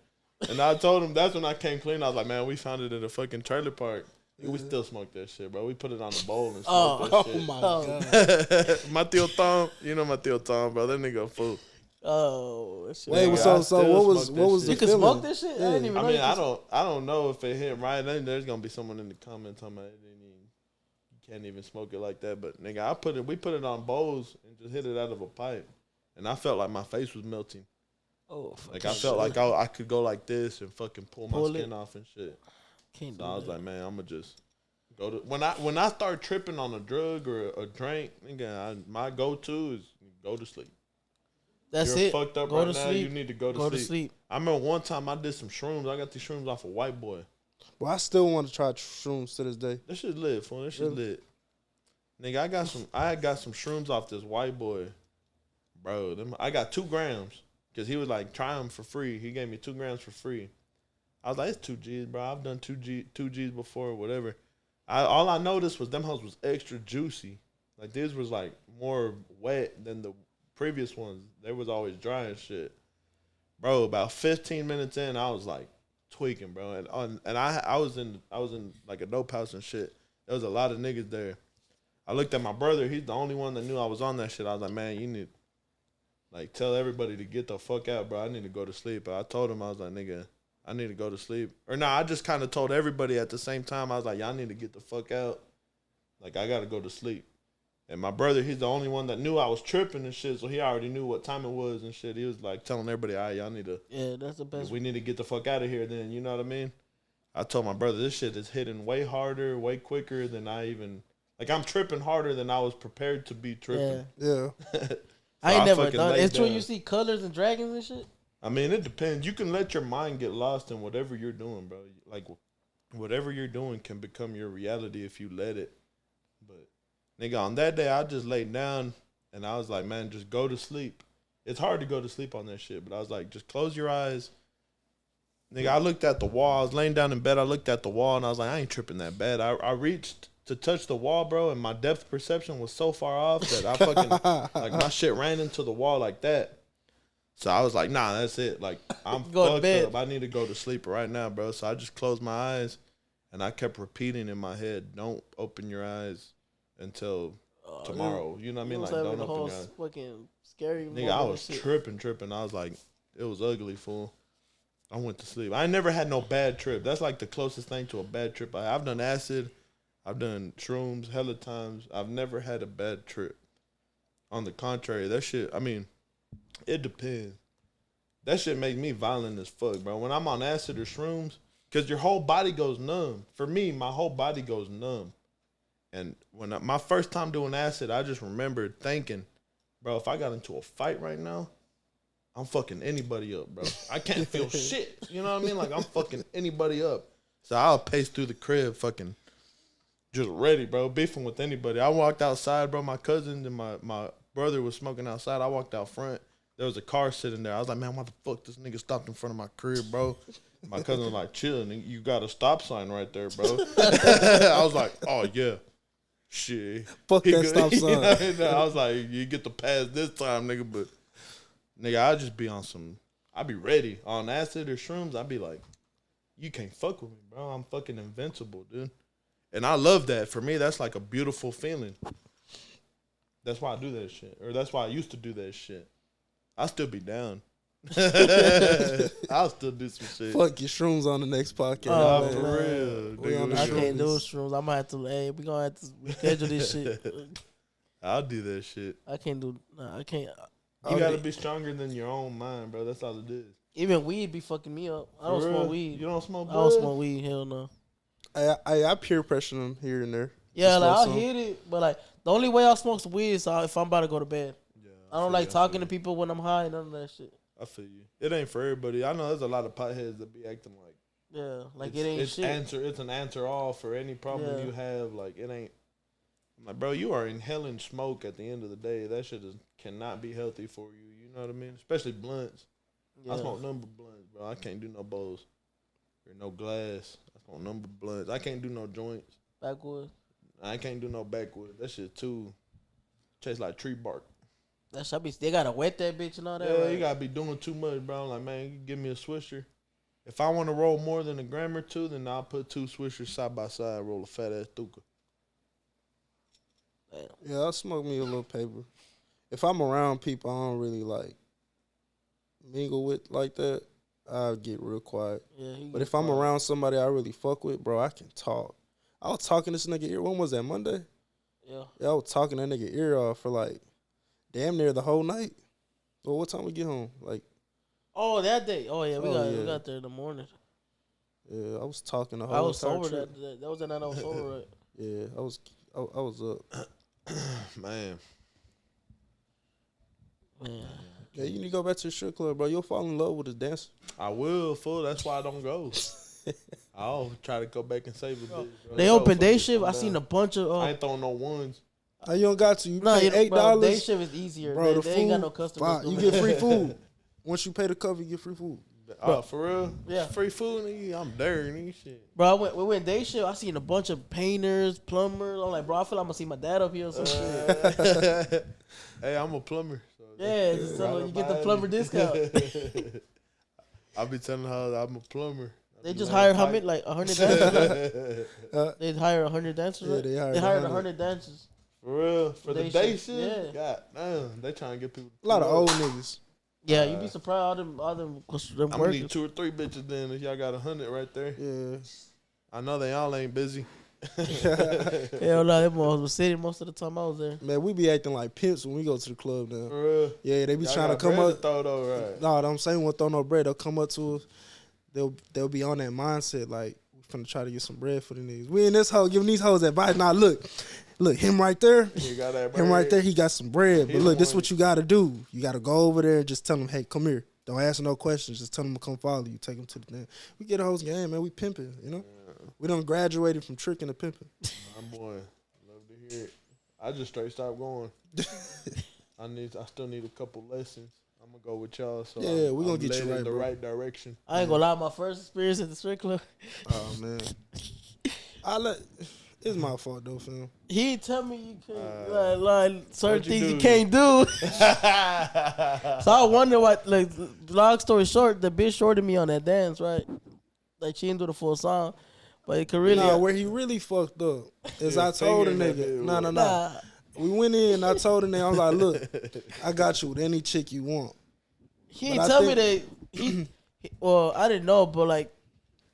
And I told him, that's when I came clean. I was like, man, we found it at a fucking trailer park. We still smoke that shit, bro. We put it on the bowl and smoke that shit. Oh, my God. My Tío Tom. You know my Tío Tom, bro. That nigga a fool. Oh, shit. Wait, so what was the you can feeling? smoke this shit? Yeah. I didn't even know. I don't know if it hit right. Then there's gonna be someone in the comments talking about you can't even smoke it like that. But nigga, we put it on bowls and just hit it out of a pipe, and I felt like my face was melting. Oh, like I felt like I could go like this and fucking pull my skin off and shit. So I was like, man, I'm gonna just go to when I start tripping on a drug or a drink, nigga, my go-to is go to sleep. That's You're it. fucked up go right to now. Sleep. You need to go to sleep. I remember one time I did some shrooms. I got these shrooms off a white boy. Well, I still want to try shrooms to this day. That shit lit, fool. That shit lit. Nigga, I got some shrooms off this white boy. Bro, I got 2 grams. Because he was like, try them for free. He gave me 2 grams for free. I was like, it's 2 G's, bro. I've done 2 G's before or whatever. All I noticed was them hoes was extra juicy. Like, this was like more wet than the previous ones. They was always dry and shit. Bro, about 15 minutes in, I was like tweaking, bro. And I was in like a dope house and shit. There was a lot of niggas there. I looked at my brother. He's the only one that knew I was on that shit. I was like, man, you need like tell everybody to get the fuck out, bro. I need to go to sleep. But I told him, I was like, nigga, I need to go to sleep. Or nah, I just kind of told everybody at the same time. I was like, y'all need to get the fuck out. Like, I got to go to sleep. And my brother, he's the only one that knew I was tripping and shit, so he already knew what time it was and shit. He was like telling everybody, all right, y'all need to. Yeah, that's the best. We need to get the fuck out of here then, you know what I mean? I told my brother, this shit is hitting way harder, way quicker than I even. Like, I'm tripping harder than I was prepared to be tripping. Yeah. I ain't never done it. It's true you see colors and dragons and shit? I mean, it depends. You can let your mind get lost in whatever you're doing, bro. Like, whatever you're doing can become your reality if you let it. But, nigga, on that day, I just laid down, and I was like, man, just go to sleep. It's hard to go to sleep on that shit, but I was like, just close your eyes. Nigga, I looked at the wall. I was laying down in bed. I looked at the wall, and I was like, I ain't tripping that bad. I reached to touch the wall, bro, and my depth perception was so far off that I fucking like my shit ran into the wall like that. So I was like, nah, that's it. Like I'm fucked up. I need to go to sleep right now, bro. So I just closed my eyes and I kept repeating in my head, don't open your eyes until tomorrow. You know what I mean? Like don't open your eyes. Fucking scary. Nigga, I was tripping. I was like, it was ugly, fool. I went to sleep. I never had no bad trip. That's like the closest thing to a bad trip. I've done acid. I've done shrooms hella times. I've never had a bad trip. On the contrary, that shit, I mean, it depends. That shit make me violent as fuck, bro. When I'm on acid or shrooms, because your whole body goes numb. For me, my whole body goes numb. And when my first time doing acid, I just remembered thinking, bro, if I got into a fight right now, I'm fucking anybody up, bro. I can't feel shit. You know what I mean? Like, I'm fucking anybody up. So I'll pace through the crib fucking just ready, bro, beefing with anybody. I walked outside, bro. My cousin and my brother was smoking outside. I walked out front. There was a car sitting there. I was like, man, why the fuck this nigga stopped in front of my crib, bro? My cousin was like, chill, nigga. You got a stop sign right there, bro. I was like, oh, yeah. Shit. Fuck that stop sign. You know, I was like, you get to pass this time, nigga, but nigga, I'll just be on I'll be ready. On acid or shrooms, I'll be like, you can't fuck with me, bro. I'm fucking invincible, dude. And I love that. For me, that's like a beautiful feeling. That's why I do that shit. Or that's why I used to do that shit. I'll still be down. I'll still do some shit. Fuck your shrooms on the next podcast. Oh, for real. Nigga, I can't do shrooms. I might have to, hey, we gonna have to reschedule this shit. I'll do that shit. I can't do, I can't. You gotta be stronger than your own mind, bro. That's all it is. Even weed be fucking me up. I don't smoke weed. You don't smoke weed? I don't smoke weed. Hell no. I peer pressure them here and there. Yeah, like I'll hit it, but like the only way I smoke some weed is if I'm about to go to bed. Yeah, I don't like talking to people when I'm high. None of that shit. I feel you. It ain't for everybody. I know there's a lot of potheads that be acting like. Yeah, like it ain't shit. It's an answer all for any problem you have. Like it ain't. I'm like, bro, you are inhaling smoke at the end of the day. That shit cannot be healthy for you. You know what I mean? Especially blunts. Yeah. I smoke number blunts, bro. I can't do no bowls or no glass. I smoke number blunts. I can't do no joints. Backwoods. I can't do no backwoods. That shit too tastes like tree bark. That should be. They gotta wet that bitch and all that. Yeah, right? You gotta be doing too much, bro. I'm like, man, you give me a swisher. If I want to roll more than a gram or two, then I'll put 2 swishers side by side, roll a fat ass thuka. Yeah, I'll smoke me a little paper. If I'm around people I don't really like mingle with like that, I'll get real quiet. Yeah, but if I'm around somebody I really fuck with, bro, I can talk. I was talking this nigga ear. When was that, Monday? Yeah, I was talking that nigga ear off for like damn near the whole night. Well, what time we get home? Like, oh, that day. Oh yeah, we got there in the morning. Yeah, I was talking the whole. I was sober that was the night I was sober, right? Yeah, I was up. Man. Yeah, you need to go back to the strip club, bro. You'll fall in love with this dancer. I will, fool. That's why I don't go. I'll try to go back and save a bit. Bro. They open day shift. I seen a bunch of. I ain't throwing no ones. You don't got to. You pay $8. Day shift is easier. Bro, they ain't got no customers. You get free food. Once you pay the cover, you get free food. Oh, for real? Yeah. Free food, nigga. I'm dirty, nigga. Shit. Bro, we went day shift. I seen a bunch of painters, plumbers. I'm like, bro, I feel like I'm gonna see my dad up here or some shit. Hey, I'm a plumber. So yeah, so you get the plumber discount. I'll be telling her I'm a plumber. They just hired how many? Like 100 dancers? They hired 100 dancers? Right? Yeah, they hired 100 dancers. For real? For the day shift? Yeah. God damn. They trying to get people. A lot of old niggas. Yeah, you'd be surprised all them I'm gonna need 2 or 3 bitches then if y'all got 100 right there. Yeah. I know they all ain't busy. Hell no, them boys was sitting most of the time I was there. Man, we be acting like pimps when we go to the club now. For real? Yeah, they be y'all trying to come up. To throw though, right? No, I'm saying won't throw no bread. They'll come up to us. They'll be on that mindset like we finna try to get some bread for the niggas. We in this hoe giving these hoes advice. Now look, him right there. Him right there. He got some bread. But look, this is what you gotta do. You gotta go over there and just tell him, hey, come here. Don't ask no questions. Just tell them to come follow you. Take them to the thing. We get a hoes game, man. We pimping, you know. Yeah. We done graduated from tricking to pimping. My boy, love to hear it. I just straight stopped going. I still need a couple lessons. I'm gonna go with y'all. So yeah, we gonna get you in the right direction. I ain't gonna lie. My first experience at the strip club. Oh man, It's my fault though, fam. He tell me you can't like certain things you do? can't do. So I wonder what. Like, long story short, the bitch shorted me on that dance, right? Like she didn't do the full song, but it could really. Nah, where he really fucked up is I told the nigga, nah. We went in and I told the nigga, I was like, look, I got you with any chick you want. He didn't tell me that well, I didn't know, but like,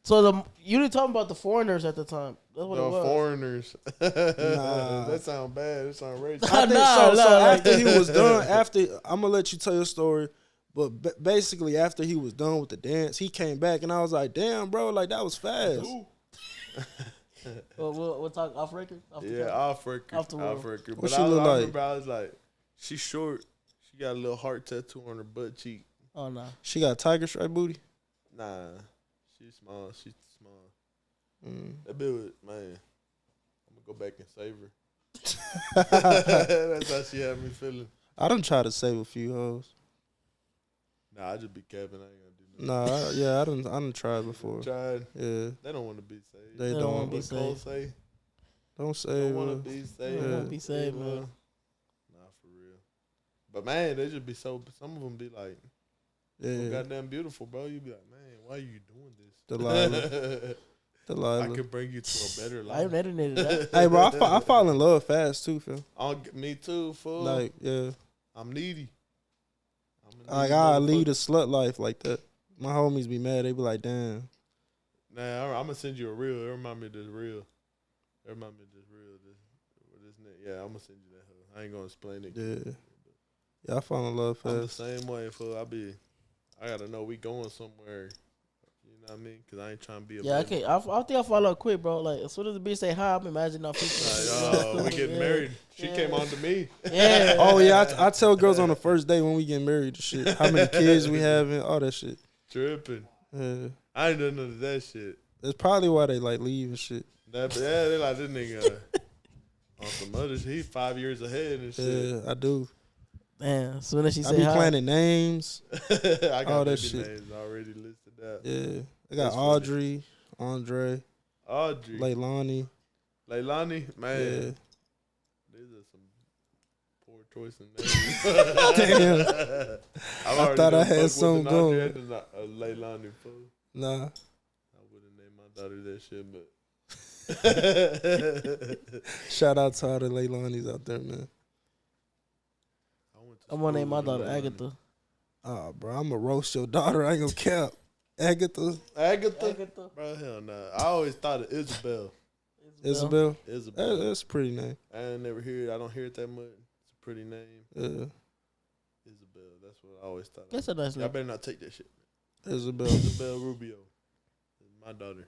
so you didn't talk about the foreigners at the time. That's what it was. Foreigners. Nah. That sound bad. That sound racist. I think so after he was done, I'm gonna let you tell your story. But basically, after he was done with the dance, he came back and I was like, "Damn, bro, like that was fast." We'll talk off record. Off record. Off the road. Off record. What But she I look like? remember I was like, she's short. She got a little heart tattoo on her butt cheek. Oh no. She got tiger stripe booty. Nah, she's small. She's small. That bitch was, man. I'm gonna go back and save her. That's how she had me feeling. I done tried to save a few hoes. Nah, I just be capping. I ain't gonna do nothing. Nah, I done tried before. Tried. Yeah, They don't want to be saved. they don't want to be be saved. Cole say. Don't say. Don't want to be saved. They won't be saved, man. Nah, for real. But man, they just be so. Some of them be like, Yeah, goddamn beautiful, bro. You be like, man, why are you doing this? Delilah. I could bring you to a better I life. marinated that. Hey, bro, I fall in love fast too, Phil. Me too, fool. Like, yeah, I'm needy. like I lead a slut life like that. My homies be mad. They be like, damn. Nah, I'm gonna send you a reel. It remind me of this reel. This yeah, I'm gonna send you that. I ain't gonna explain it. Yeah, I fall in love I'm the fast. same way, fool. I gotta know we going somewhere. You know what I mean? Cause I ain't trying to be a Yeah, I baby. can't. I think I follow up quick, bro. Like as soon as the bitch say hi, I'm imagining our future. Like, we getting married. She came on to me. Yeah. Oh yeah, I tell girls on the first day when we get married, the shit. How many kids we having, all that shit. Tripping. Yeah, I ain't done none of that shit. that's probably why they like leave and shit. They like this nigga on some other shit. He 5 years ahead and shit. Yeah, I do. Man, as soon as she I say be hi, planning names. I got all that baby shit. names already listed out. Yeah, I got That's funny. Audrey, Andre, Audrey. Leilani. Leilani? Man. Yeah. These are some poor choice in names. Damn. I thought I had something going. Leilani, fool. Nah. I wouldn't name my daughter that shit, but. Shout out to all the Leilanis out there, man. I'm gonna name my daughter Agatha. Oh, bro, I'm gonna roast your daughter. I ain't gonna cap. Agatha. Bro, hell nah. I always thought of Isabel. Isabel. Isabel. That's a pretty name. I ain't never hear it. I don't hear it that much. It's a pretty name. Yeah. Isabel. That's what I always thought. That's a nice Y'all name. better not take that shit. Isabel. Isabel Rubio. That's my daughter.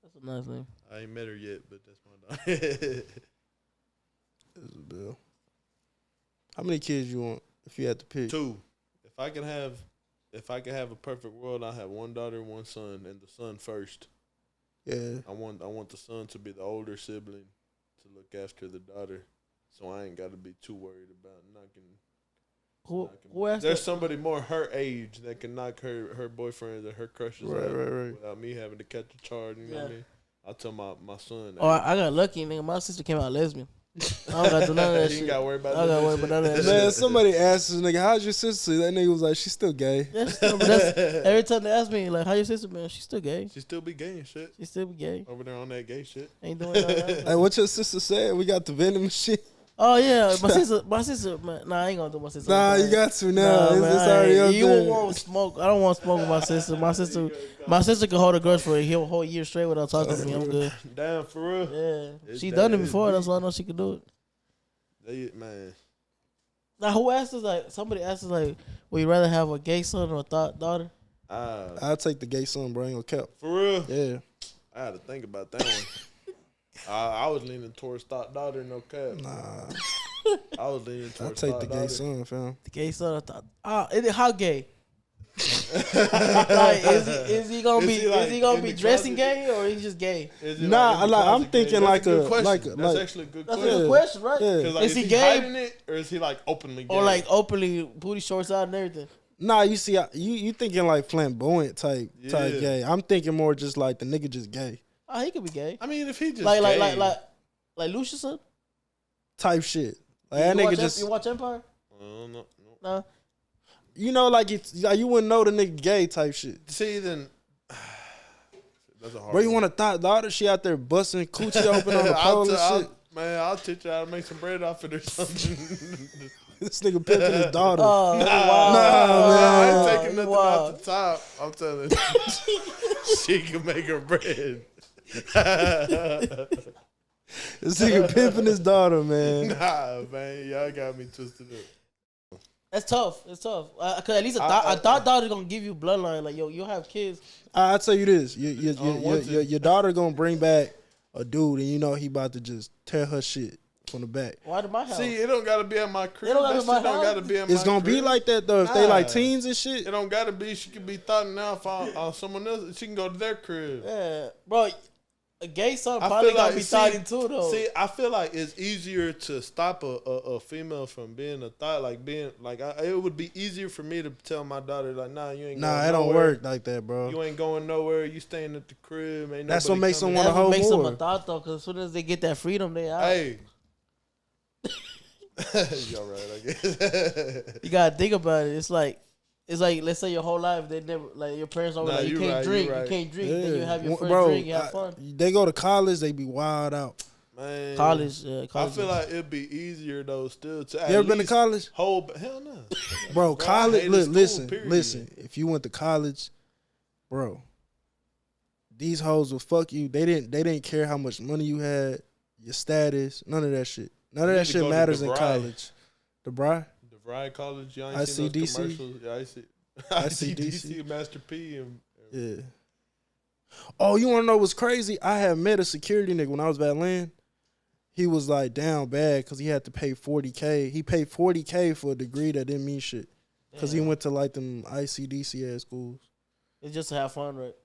That's a nice name. I ain't met her yet, but that's my daughter. Isabel. How many kids you want if you had to pick? 2. If I could have a perfect world, I'd have one daughter, one son, and the son first. Yeah. I want the son to be the older sibling to look after the daughter, so I ain't got to be too worried about knocking. Who asked There's that? somebody more her age that can knock her boyfriends or her crushes out Right. without me having to catch a charge. You know what I mean? I'll tell my son. Oh, I got lucky, nigga. My sister came out lesbian. I don't got to do none of that You shit. ain't got to worry about I gotta worry about none of that Man, shit. somebody asked this nigga, how's your sister? That nigga was like, she's still gay. Yeah, every time they ask me, like, how your sister been? She's still gay. She still be gay and shit. She still be gay. Over there on that gay shit. Ain't doing nothing. Hey, what your sister said? We got the vending machine. Oh yeah, my sister. Man, nah, I ain't gonna do my sister. Nah, like you that. got to now. Nah, It's man, already up you there. won't smoke. I don't want to smoke with my sister. My sister can hold a grudge for a whole year straight without talking to me. I'm good. Damn, for real. Yeah, It's she done it that before. deep. That's why I know she could do it. Man. Now, who asked us? Like, somebody asked us, like, would you rather have a gay son or a daughter? I'll take the gay son, bro. I ain't gonna cap. For real? Yeah. I had to think about that one. I was leaning towards daughter, no cap. Nah. I was leaning I'll towards take the daughter. gay son, fam. The gay son or how gay? Like, is he gonna be dressing gay or is he just gay? Nah, I'm thinking like a That's actually a good That's question. a good question, right? Yeah. 'Cause, like, Is he he gay? hiding it or is he like openly gay? Or like openly booty shorts out and everything? Nah, you see, you thinking like flamboyant type Yeah. gay. I'm thinking more just like the nigga just gay. Oh, he could be gay. I mean, if he just Like Lucius type shit. Like that nigga just. You watch Empire? No. No. You know, like you wouldn't know the nigga gay type shit. See, then that's a hard. Bro, you want to daughter? She out there busting coochie open on the pole and shit. Man, I'll teach you how to make some bread off it or something. This nigga pimping his daughter. Oh, man. I ain't taking nothing off the top. I'm telling you. She can make her bread. This nigga pimping his daughter, man. Nah, man. Y'all got me twisted up. That's tough. It's tough. Cause at least a daughter gonna give you bloodline. Like, yo, you'll have kids. I'll tell you this: your daughter gonna bring back a dude, and you know he about to just tear her shit from the back. Why to my house? See, it don't gotta be at my crib. It don't gotta be my house. Gotta be at my It's gonna crib. be like that though. If they like teens and shit, it don't gotta be. She could be thought now on someone else. She can go to their crib. Yeah, bro. A gay son probably gotta be thought too, though. See, I feel like it's easier to stop a female from being a thought, like being like it would be easier for me to tell my daughter like, nah, you ain't. Nah, going it don't nowhere. work like that, bro. You ain't going nowhere. You staying at the crib. Ain't That's what makes them want That's to what hold makes them more. a thought though, because as soon as they get that freedom, they out. Hey. You're right, I guess. You gotta think about it. It's like let's say your whole life they never like your parents always like you can't drink, you can't drink. Then you have your first drink, you have fun. They go to college, they be wild out. Man, college. I feel like it'd be easier though. Still, to you ever been to college? Hell no, bro. College. Look, listen. If you went to college, bro, these hoes will fuck you. They didn't care how much money you had, your status, none of that shit. None of that shit matters in college. DeVry? DeVry College, you ain't seen those commercials? Yeah, I see DC, Master P. Yeah. Oh, you want to know what's crazy? I had met a security nigga when I was valeting. He was like down bad because he had to pay $40K. He paid $40K for a degree that didn't mean shit because he went to like them ICDC ass schools. It's just to have fun, right?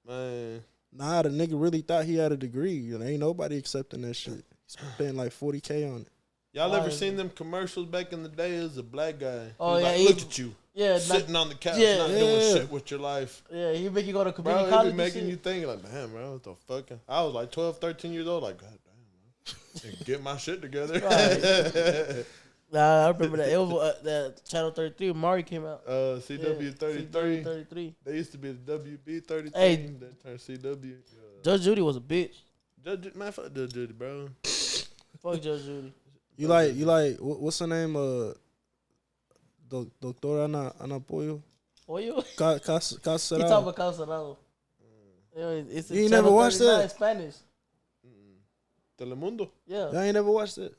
Man. Nah, the nigga really thought he had a degree. And ain't nobody accepting that shit. He's paying like $40K on it. Y'all ever seen them commercials back in the day? It was a black guy. Oh, he yeah. like, look at you. Yeah. Sitting on the couch, not doing shit with your life. Yeah, he make you go to community college. college. Bro, he be making you think like, man, bro, what the fuck? I was like 12, 13 years old. Like, God damn, man. Get my shit together. Right. Nah, I remember that. It was that Channel 33. Mari came out. CW33. 33. They used to be the WB33. Hey. They turned CW. Judge Judy was a bitch. Man, fuck Judge Judy, bro. Fuck Judge Judy. You like what's her name? Doctora Ana Pollo. Pollo? Casa. He talking about Casa. It's you ain't never watched that? In Spanish. Telemundo. Yeah. Y'all ain't never watched it?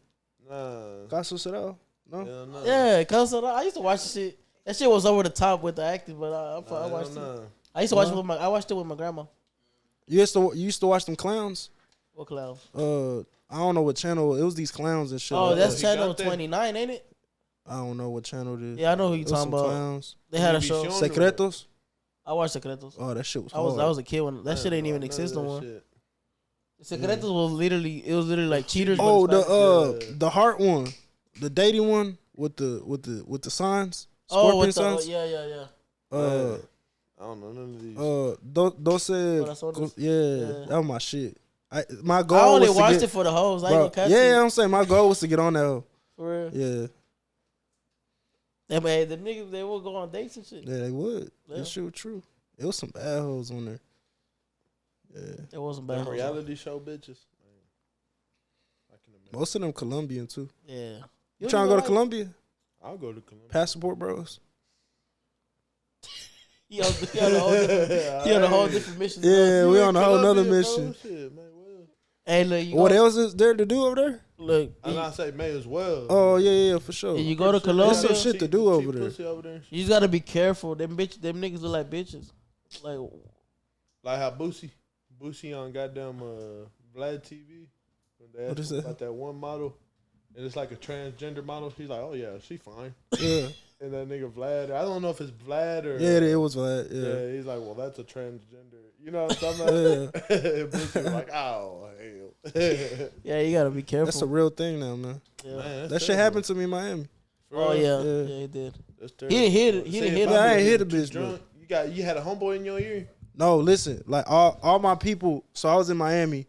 Nah. Casa Cerrado? No? Yeah, nah. Yeah, Casa. I used to watch the shit. That shit was over the top with the acting, but I watched it. I used to watch it with I watched it with my grandma. You used to watch them clowns? What clowns? I don't know what channel. It was these clowns and shit. Oh, like that's that. Channel 29, ain't it? I don't know what channel it is. Yeah, I know who you talking about. Clowns. They had a show. Secretos? I watched Secretos. Oh, that shit was I was a kid when that shit ain't even exist no more. Secretos was literally like cheaters. Oh, the heart one, the dating one with the signs. Scorpion signs. Yeah. I don't know none of these. Those yeah, that was my shit. My goal I only was watched it for the hoes. I ain't gonna catch it. Yeah, I'm saying my goal was to get on that hoe. For real. Yeah. Yeah, but the niggas, they would go on dates and shit. Yeah, they would. Yeah. That shit was true. It was some bad hoes on there. Yeah. It wasn't bad. Reality show bitches. Most of them Colombian too. Yeah. You trying to go to Colombia? I'll go to Colombia. Passport bros. He on a whole different mission. Yeah, we on a whole nother mission. Hey, look, what else is there to do over there? Look, I'm not saying may as well. Oh yeah, for sure. You go to Colombia, there's some shit to do over there. You just gotta be careful. Them niggas look like bitches. Like how Boosie on goddamn Vlad TV. What is that? About that one model, and it's like a transgender model. He's like, oh yeah, she fine. Yeah. And that nigga Vlad, I don't know if it's Vlad or it was Vlad. Yeah. He's like, well, that's a transgender. You know what I'm talking about? Boosie was like, oh hell. Yeah, you gotta be careful. That's a real thing now, man. Yeah. Man, that shit happened to me in Miami. Oh yeah, he did. That's he didn't hit it. I ain't hit a bitch, drunk. You had a homeboy in your ear. No, listen, like all my people. So I was in Miami,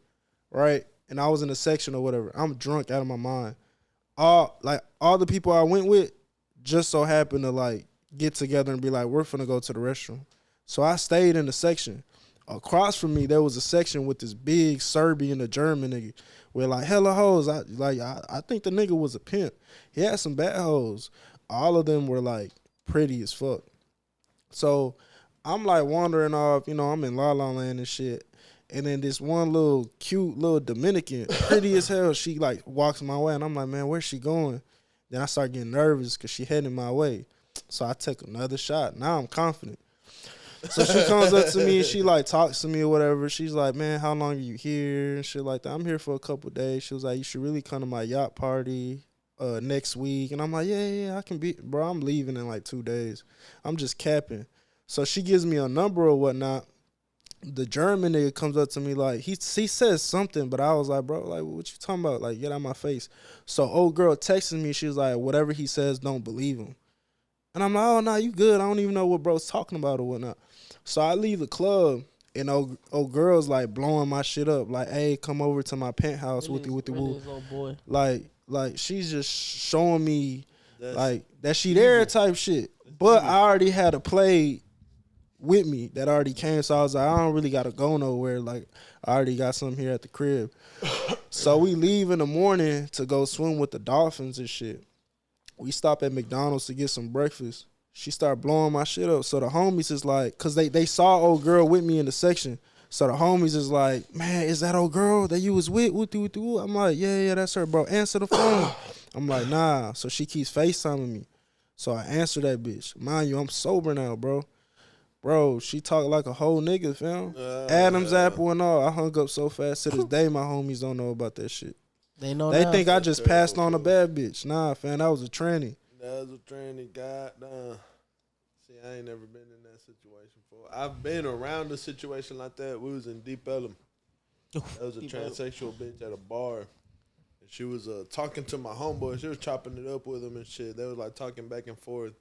right, and I was in a section or whatever. I'm drunk out of my mind. All the people I went with just so happened to like get together and be like, we're finna go to the restroom. So I stayed in the section. Across from me, there was a section with this big Serbian or German nigga with like hella hoes. I think the nigga was a pimp. He had some bad hoes. All of them were like pretty as fuck. So I'm like wandering off, I'm in La La Land and shit. And then this one little cute little Dominican, pretty as hell, she like walks my way. And I'm like, man, where's she going? Then I start getting nervous because she heading my way. So I take another shot. Now I'm confident. So she comes up to me and she like talks to me or whatever. She's like, man, how long are you here? And shit like that. I'm here for a couple of days. She was like, you should really come to my yacht party next week. And I'm like, yeah, I can be. Bro, I'm leaving in like 2 days. I'm just capping. So she gives me a number or whatnot. The German nigga comes up to me like, he says something, but I was like, bro, like, what you talking about? Like, get out my face. So old girl texted me. She was like, whatever he says, don't believe him. And I'm like, oh, no, you good. I don't even know what bro's talking about or whatnot. So I leave the club, and old girl's like blowing my shit up. Like, hey, come over to my penthouse with the woo. Boy. Like she's just showing me like that she there type shit. But I already had a play with me that already came, so I was like, I don't really gotta go nowhere. Like, I already got something here at the crib. So we leave in the morning to go swim with the dolphins and shit. We stop at McDonald's to get some breakfast. She started blowing my shit up. So the homies is like, cause they saw old girl with me in the section. So the homies is like, man, is that old girl that you was with? I'm like, yeah, that's her, bro. Answer the phone. I'm like, nah. So she keeps FaceTiming me. So I answer that bitch. Mind you, I'm sober now, bro. Bro, she talk like a whole nigga, fam. Adam's apple and all. I hung up so fast. To this day, my homies don't know about that shit. They know. They think I just passed on a bad bitch. Nah, fam, that was a tranny. That was a tranny, goddamn. See, I ain't never been in that situation before. I've been around a situation like that. We was in Deep Ellum. That was a transsexual bitch at a bar. And she was talking to my homeboy. She was chopping it up with him and shit. They was like talking back and forth.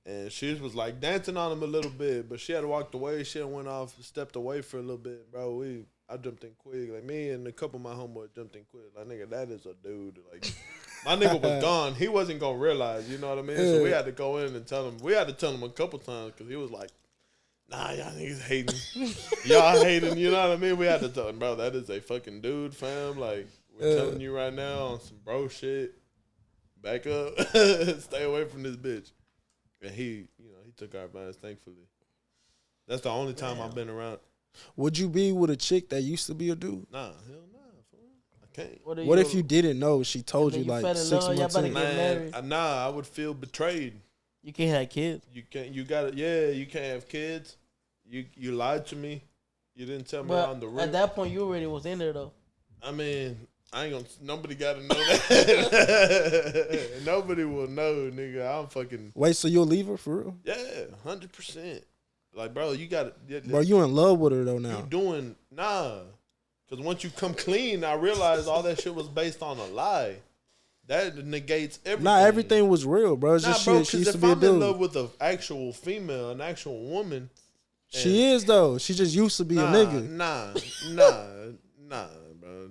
And she was like dancing on him a little bit, but she had walked away. She had went off, stepped away for a little bit, bro. I jumped in quick. Like, me and a couple of my homeboys jumped in quick. Like, nigga, that is a dude. Like, my nigga was gone. He wasn't going to realize, you know what I mean? So we had to go in and tell him. We had to tell him a couple times because he was like, nah, y'all niggas hating. Y'all hating, you know what I mean? We had to tell him, bro, that is a fucking dude, fam. Like, we're telling you right now on some bro shit. Back up. Stay away from this bitch. And he took our advice, thankfully. That's the only time I've been around. Would you be with a chick that used to be a dude? Nah, hell nah. I can't. What if you didn't know? She told you like 6 months in. Man, nah, I would feel betrayed. You can't have kids. You can't. You got it. Yeah, you can't have kids. You lied to me. You didn't tell me on the real. At that point, you already was in there though. I mean, I ain't gonna. Nobody gotta know that. Nobody will know, nigga. I'm fucking. Wait, so you'll leave her for real? Yeah, 100%. Like, bro, you got to. Bro, you in love with her though now? You doing because once you come clean, I realized all that shit was based on a lie. That negates everything. Nah, everything was real, bro. It's just bro, she used to be a dude. If I'm in love with an actual female, an actual woman, she is though. She just used to be a nigga. Nah, bro.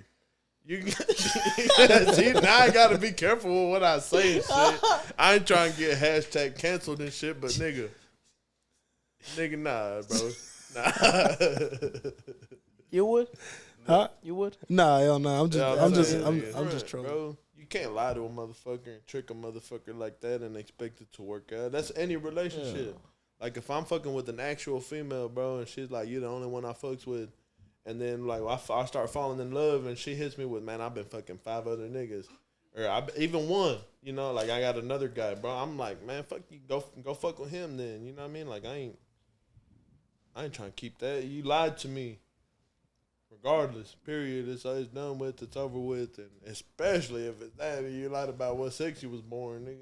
You see, now I gotta be careful with what I say and shit. I ain't trying to get hashtag canceled and shit, but nigga, nah, bro, nah. You would? Huh? You would? Nah, hell no. I'm just trolling. Bro, you can't lie to a motherfucker and trick a motherfucker like that and expect it to work out. That's any relationship. Yeah. Like, if I'm fucking with an actual female, bro, and she's like, you're the only one I fucks with, and then, like, I start falling in love, and she hits me with, man, I've been fucking 5 other niggas. Or even one, you know, like, I got another guy, bro. I'm like, man, fuck you, go fuck with him then, you know what I mean? Like, I ain't trying to keep that. You lied to me. Regardless, period. It's done with, it's over with, and especially if it's that, and you lied about what sex you was born, nigga.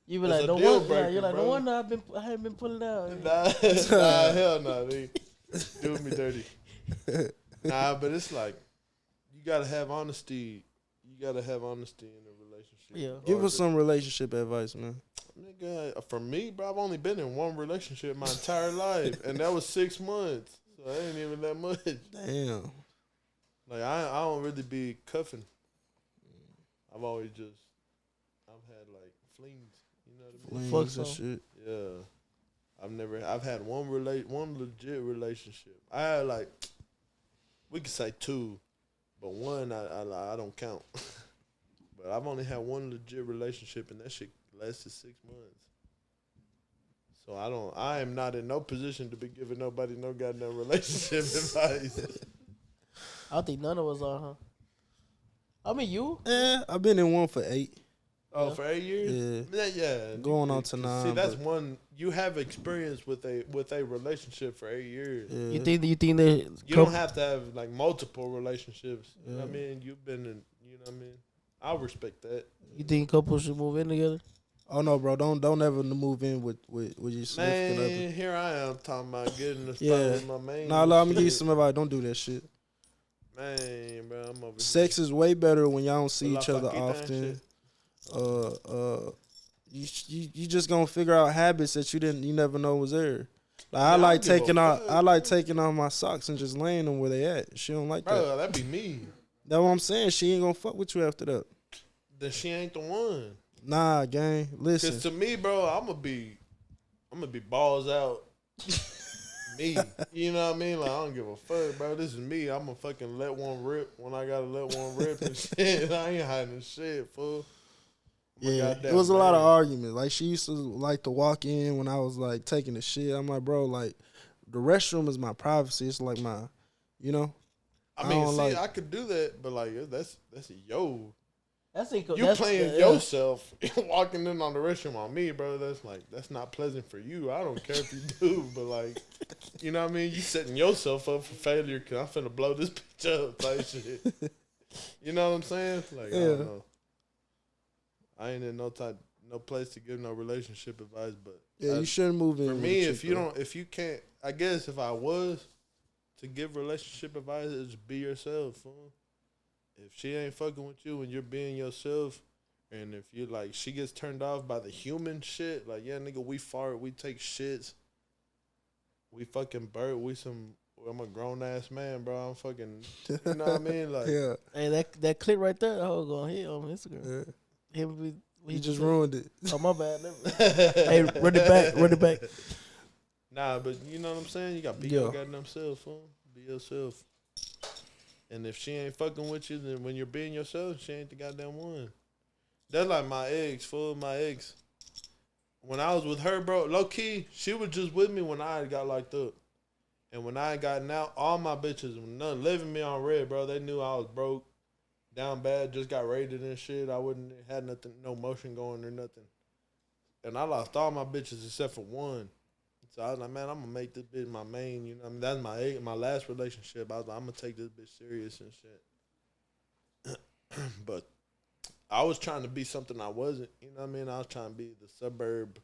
You be like, no wonder. You're like, no wonder I haven't been pulling out. Nah, hell no, nigga. Doing me dirty. Nah, but it's like you gotta have honesty. You gotta have honesty in a relationship. Yeah. Give us some relationship advice, man. nigga, for me, bro, I've only been in one relationship my entire life, and that was 6 months. So that ain't even that much. Damn. Like I don't really be cuffing. I've always just had like flings. You know what I mean? Flings and shit. Yeah. I've had one legit relationship. I had like, we could say 2, but one I don't count. But I've only had one legit relationship, and that shit lasted 6 months. So I am not in no position to be giving nobody no goddamn relationship advice. I don't think none of us are, huh? I mean, you? Yeah, I've been in one for 8. Oh, for 8 years? Yeah. Going on to 9. See, that's one. You have experience with a relationship for 8 years. Yeah. You think that You don't have to have like multiple relationships. You know what I mean? You've been in. You know what I mean? I'll respect that. You think couples should move in together? Oh no, bro! Don't ever move in with your significant other. Man, here I am talking about getting the spot with my main. Nah, let me give you some advice. Don't do that shit. Man, bro, I'm over Sex is way better when y'all don't see each other fucking often. You just gonna figure out habits that you never know was there. Like I like taking off my socks and just laying them where they at. She don't like that. Bro, that'd be me. That's what I'm saying. She ain't gonna fuck with you after that. Then she ain't the one. Nah, gang. Listen. Cause to me, bro, I'm gonna be balls out. Me, you know what I mean? Like I don't give a fuck, bro. This is me. I'm gonna fucking let one rip when I gotta let one rip and shit. I ain't hiding shit, fool. Yeah, it was a lot of arguments. Like she used to like to walk in when I was like taking a shit. I'm like, bro, like the restroom is my privacy. It's like my, you know. I mean, see, I could do that, but like that's yo. You playing yourself walking in on the restroom on me, bro. That's not pleasant for you. I don't care if you do, but like, you know what I mean? You setting yourself up for failure because I'm finna blow this bitch up type shit. You know what I'm saying? Like, I don't know. I ain't in no place to give no relationship advice, but you shouldn't move in. For me, if you can't, I guess if I was to give relationship advice, it's be yourself, fool. If she ain't fucking with you and you're being yourself, and if you like, she gets turned off by the human shit, like, yeah, nigga, we fart, we take shits, we fucking burp, I'm a grown ass man, bro. I'm fucking, you know what I mean? Like, yeah. Hey, that clip right there, that whole going hit on Instagram. Yeah. He just ruined it. Oh, my bad. Hey, run it back. Nah, but you know what I'm saying? You got to be your goddamn self, fool. Be yourself. And if she ain't fucking with you, then when you're being yourself, she ain't the goddamn one. That's like my ex, fool. My ex. When I was with her, bro, low key, she was just with me when I got locked up. And when I had gotten out, all my bitches, none living me on red, bro. They knew I was broke, down bad, just got raided and shit. I wouldn't had nothing, no motion going or nothing. And I lost all my bitches except for one. So I was like, man, I'm gonna make this bitch my main. You know, I mean, that's my last relationship. I was like, I'm gonna take this bitch serious and shit. But I was trying to be something I wasn't. You know what I mean? I was trying to be the suburb.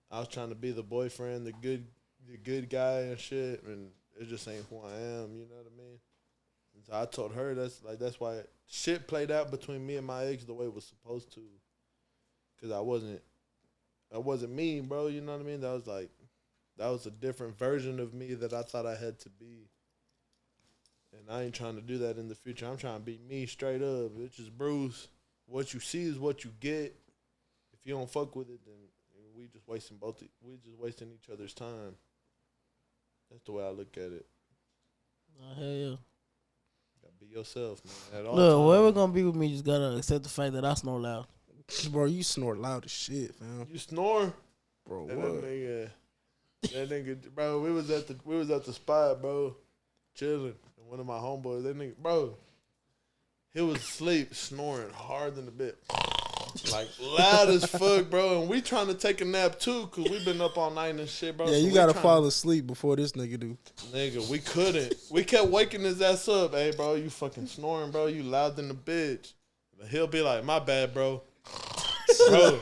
I was trying to be the boyfriend, the good guy and shit. And it just ain't who I am. You know what I mean? And so I told her that's why shit played out between me and my ex the way it was supposed to. Cause I wasn't me, bro. You know what I mean? That was a different version of me that I thought I had to be. And I ain't trying to do that in the future. I'm trying to be me straight up. It's just Bruce. What you see is what you get. If you don't fuck with it, then we just wasting each other's time. That's the way I look at it. Hell yeah. Gotta be yourself, man. Look, whoever gonna be with me just gotta accept the fact that I snore loud. Bro, you snore loud as shit, fam. You snore? Bro, that what? That nigga, bro, we was at the spot, bro, chilling. And one of my homeboys, that nigga, bro, he was asleep, snoring hard than a bit. Like, loud as fuck, bro. And we trying to take a nap, too, because we been up all night and shit, bro. Yeah, so you got to fall asleep before this nigga do. Nigga, we couldn't. We kept waking his ass up. Hey, bro, you fucking snoring, bro. You loud than a bitch. But he'll be like, my bad, bro. Bro,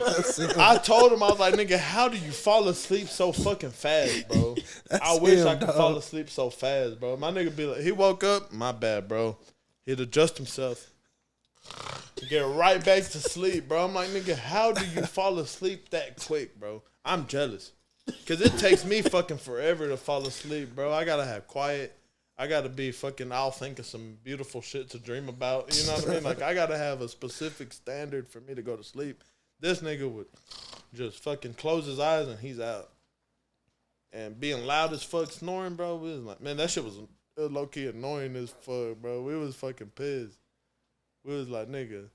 I told him, I was like, nigga, how do you fall asleep so fucking fast, bro? I wish I could fall asleep so fast, bro. My nigga be like, he woke up, my bad, bro. He'd adjust himself. Get right back to sleep, bro. I'm like, nigga, how do you fall asleep that quick, bro? I'm jealous. Because it takes me fucking forever to fall asleep, bro. I got to have quiet. I got to be fucking, I'll think of some beautiful shit to dream about. You know what I mean? Like, I got to have a specific standard for me to go to sleep. This nigga would just fucking close his eyes and he's out. And being loud as fuck snoring, bro, we was like, man, that shit was low-key annoying as fuck, bro. We was fucking pissed. We was like, nigga,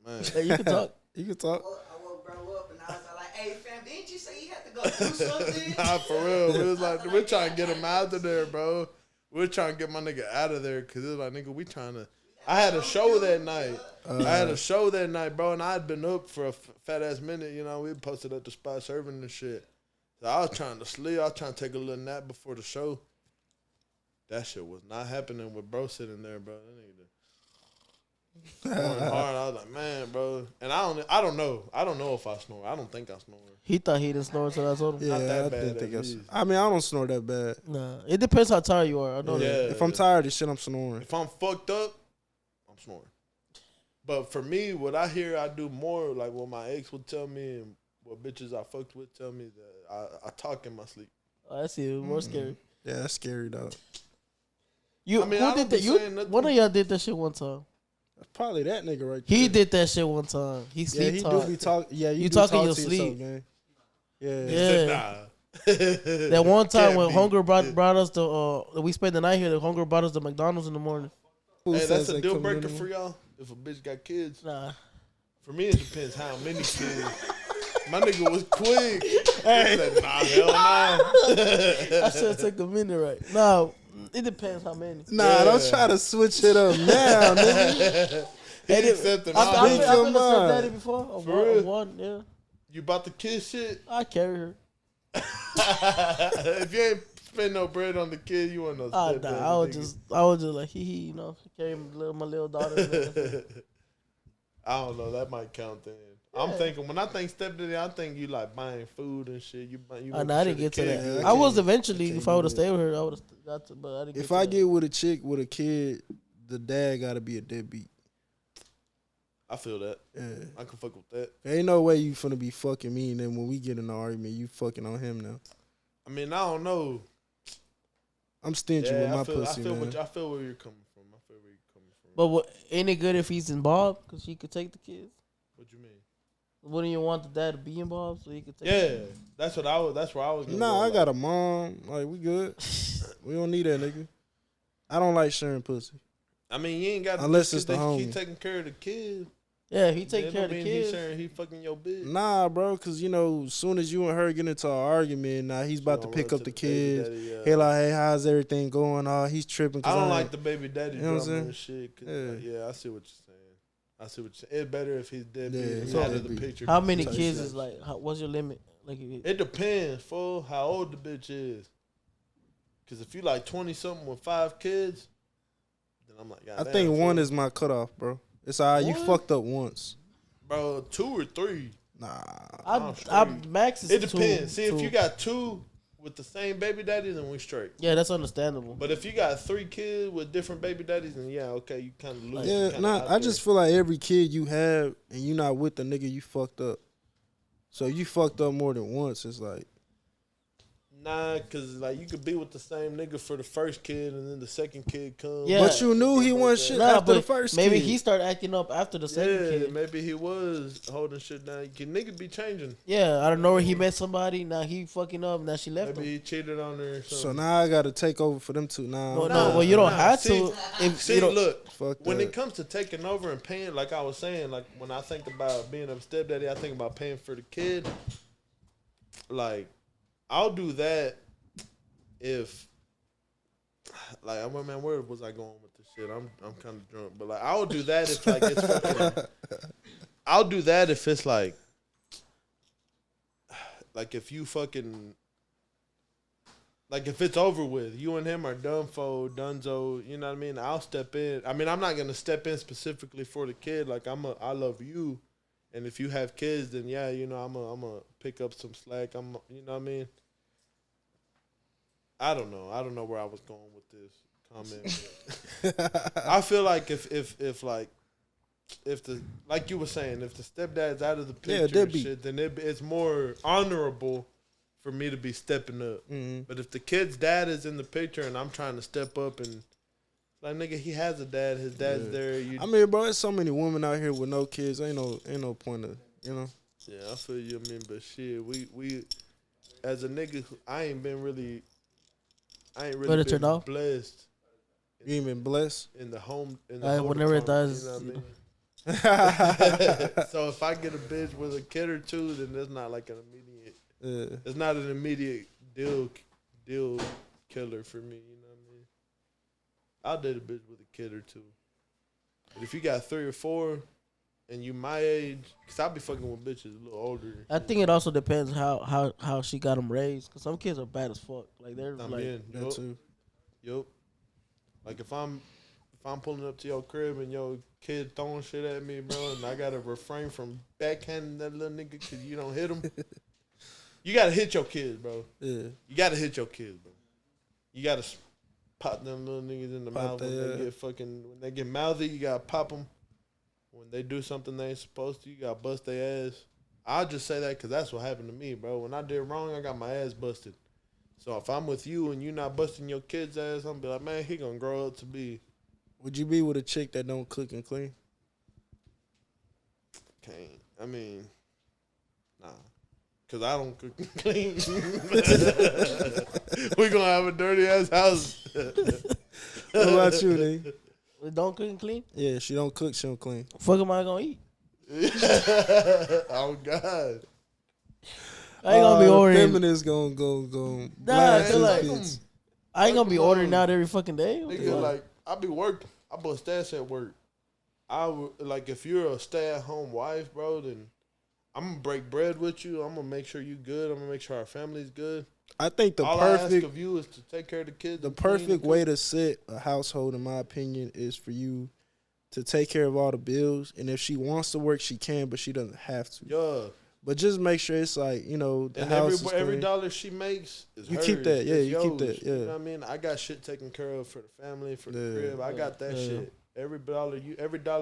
man. Hey, you can talk. You can talk. I woke bro up and I was like, hey fam, didn't you say you had to go do something? Nah, for real. We was like, we're trying to get him out of there, bro. We're trying to get my nigga out of there because it was like, nigga, we trying to. I had a show that night. Bro, and I had been up for a fat ass minute. You know, we posted at the spot serving and shit. So I was trying to sleep. I was trying to take a little nap before the show. That shit was not happening with bro sitting there, bro. That nigga snoring hard. I was like, man, bro. And I don't know. I don't know if I snore. I don't think I snore. He thought he didn't snore until I told him. Yeah, Not that I bad, didn't think at I. least. I mean, I don't snore that bad. Nah, it depends how tired you are. I know Yeah. that. If I'm tired of shit, I'm snoring. If I'm fucked up, I'm snoring. But for me, what I hear I do more, like what my ex would tell me and what bitches I fucked with tell me, that I talk in my sleep. Oh, that's even more scary. Yeah, that's scary, dog. You, I mean, who I did don't be that? saying nothing. One of y'all did that shit one time. That's probably that nigga right there. He did that shit one time. He Yeah, sleep he talk. do be talk. Yeah, You do talk in talk your to sleep. yourself, man. Yeah. Yeah. Nah. That one time Can't when be. Hunger brought us the we spent the night here. The Hunger brought us the McDonald's in the morning. Who Hey, says that's a they deal coming in breaker the for y'all. If a bitch got kids, Nah, for me it depends how many kids. My nigga was quick. Hey, said, nah, hell no. I should take a minute, right? No, it depends how many. Nah, don't try to switch it up now, nigga. He accepted I've my Speak been your a mind. stepdaddy before. Of For one, real? of one, yeah. You bought the kid shit? I carry her. If you ain't spend no bread on the kid, you want no stepdaddy. Nah, I was nigga. just like you know, carry my little daughter. I don't know. That might count then. I'm thinking when I think stepdaddy, I think you like buying food and shit. You I make didn't sure get the to kid that. good. I was can't- eventually. I If can't I do would have it. stayed with her, I would have got to. But I didn't. If get I to get with a chick with a kid, the dad gotta be a deadbeat. I feel that. Yeah. I can fuck with that. Ain't no way you finna be fucking me, and then when we get in an argument, you fucking on him now. I mean, I don't know. I'm stingy with my I pussy, feel man. I feel where you're coming from. I feel where you're coming from. But ain't it good if he's involved? Because she could take the kids. What you mean? Wouldn't you want the dad to be involved so he could take? Yeah, that's what I was. That's where I was. Gonna Nah, go, I like, got a mom. Like, we good. We don't need that nigga. I don't like sharing pussy. I mean, you ain't got Unless it's the He homie. taking care of the kid. Yeah, if he take That care of don't the mean kids. He sharing, he fucking your bitch. Nah, bro, because, you know, as soon as you and her get into an argument, now he's about to Gonna pick run up the baby kids. daddy, yeah. He like, hey, how's everything going? Oh, he's tripping. I don't ain't- like the baby daddy You know what I'm drama saying? and shit. 'Cause, Yeah. like, yeah, I see what you're saying. It's better if he's deadbeat Yeah, and he's out of the deadbeat. picture. How many Type kids shit. is like? What's your limit? Like, It depends, fool, how old the bitch is. Because if you like 20-something with 5 kids, then I'm like, I goddamn, think fool. one is my cutoff, bro. It's all right. You One? fucked up once. Bro, 2 or 3. Nah. I'm I straight. max is It depends. Two, See, two. if you got 2 with the same baby daddy, then we straight. Yeah, that's understandable. But if you got 3 kids with different baby daddies, then yeah, okay, you kind of lose. Yeah, You kinda nah, out I just there. feel like every kid you have and you not with the nigga, you fucked up. So you fucked up more than once. It's like, Nah, cause like you could be with the same nigga for the first kid, and then the second kid comes. Yeah. but you knew he wasn't shit Nah, after the but first maybe kid. he started acting up after the second Yeah, kid. maybe he was holding shit down. Can niggas be changing? Yeah, I don't know where he met somebody. Now he fucking up. Now she left Maybe him. he cheated on her or something. So now I gotta take over for them two. Nah, No, I'm no, not. well you don't nah, have see- to. If See, you don't, look, Fuck when that. it comes to taking over and paying, like I was saying, like when I think about being a stepdaddy, I think about paying for the kid. Like, I'll do that if, like, I man, where was I going with this shit? I'm kind of drunk, but like, I'll do that if like it's fucking. I'll do that if it's like if you fucking. Like, if it's over with, you and him are dunzo, you know what I mean? I'll step in. I mean, I'm not going to step in specifically for the kid. Like, I love you. And if you have kids, then, yeah, you know, I'm a pick up some slack. You know what I mean? I don't know. I don't know where I was going with this comment. I feel like if like, like you were saying, if the stepdad's out of the picture, that'd and be- shit, then it's more honorable for me to be stepping up. Mm-hmm. But if the kid's dad is in the picture and I'm trying to step up and like nigga, he has a dad. His dad's there. I mean, bro, there's so many women out here with no kids. Ain't no point of, you know. Yeah, I feel you. I mean, but shit, we as a nigga, I ain't really turned off? blessed. You ain't been blessed. In the home, whenever it does, you know what I mean? So if I get a bitch with a kid or two, then that's not like an immediate. It's not an immediate deal killer for me. You know what I mean? I'll date a bitch with a kid or two. But if you got 3 or 4, and you my age, cause I be fucking with bitches a little older. I think it also depends how she got them raised. Cause some kids are bad as fuck. Like they're that too. Yup. Like if I'm pulling up to your crib and your kid throwing shit at me, bro, and I gotta refrain from backhanding that little nigga cause you don't hit him. You gotta hit your kids, bro. Yeah. You gotta hit your kids, bro. You gotta pop them little niggas in the mouth when they get mouthy. You gotta pop them. When they do something they ain't supposed to, you gotta bust their ass. I'll just say that because that's what happened to me, bro. When I did wrong, I got my ass busted. So if I'm with you and you not busting your kid's ass, I'm be like, man, he gonna grow up to be. Would you be with a chick that don't cook and clean? Can't. I mean, nah. Because I don't cook and clean. We gonna have a dirty ass house. What about you, nigga? Don't cook and clean. Yeah, she don't cook, she don't clean. Fuck am I gonna eat? Oh God. I ain't gonna be ordering. Feminists gonna Nah, blast I this feel bitch. I ain't gonna be ordering out every fucking day. Nigga, like I be working. I bust ass at work. I would like if you're a stay-at-home wife, bro. Then I'm gonna break bread with you. I'm gonna make sure you good. I'm gonna make sure our family's good. I think the All I ask perfect of you is to take care of the kids. the and clean perfect and way cook. to set a household, in my opinion, is for you to take care of all the bills. And if she wants to work, she can, but she doesn't have to. Yeah. But just make sure it's like, you know, the And house is every clean. dollar she makes is You hers. keep that, yeah, It's you keep yours. that, yeah. You know what I mean? I got shit taken care of for the family, for the Yeah. crib. I got that shit. Every dollar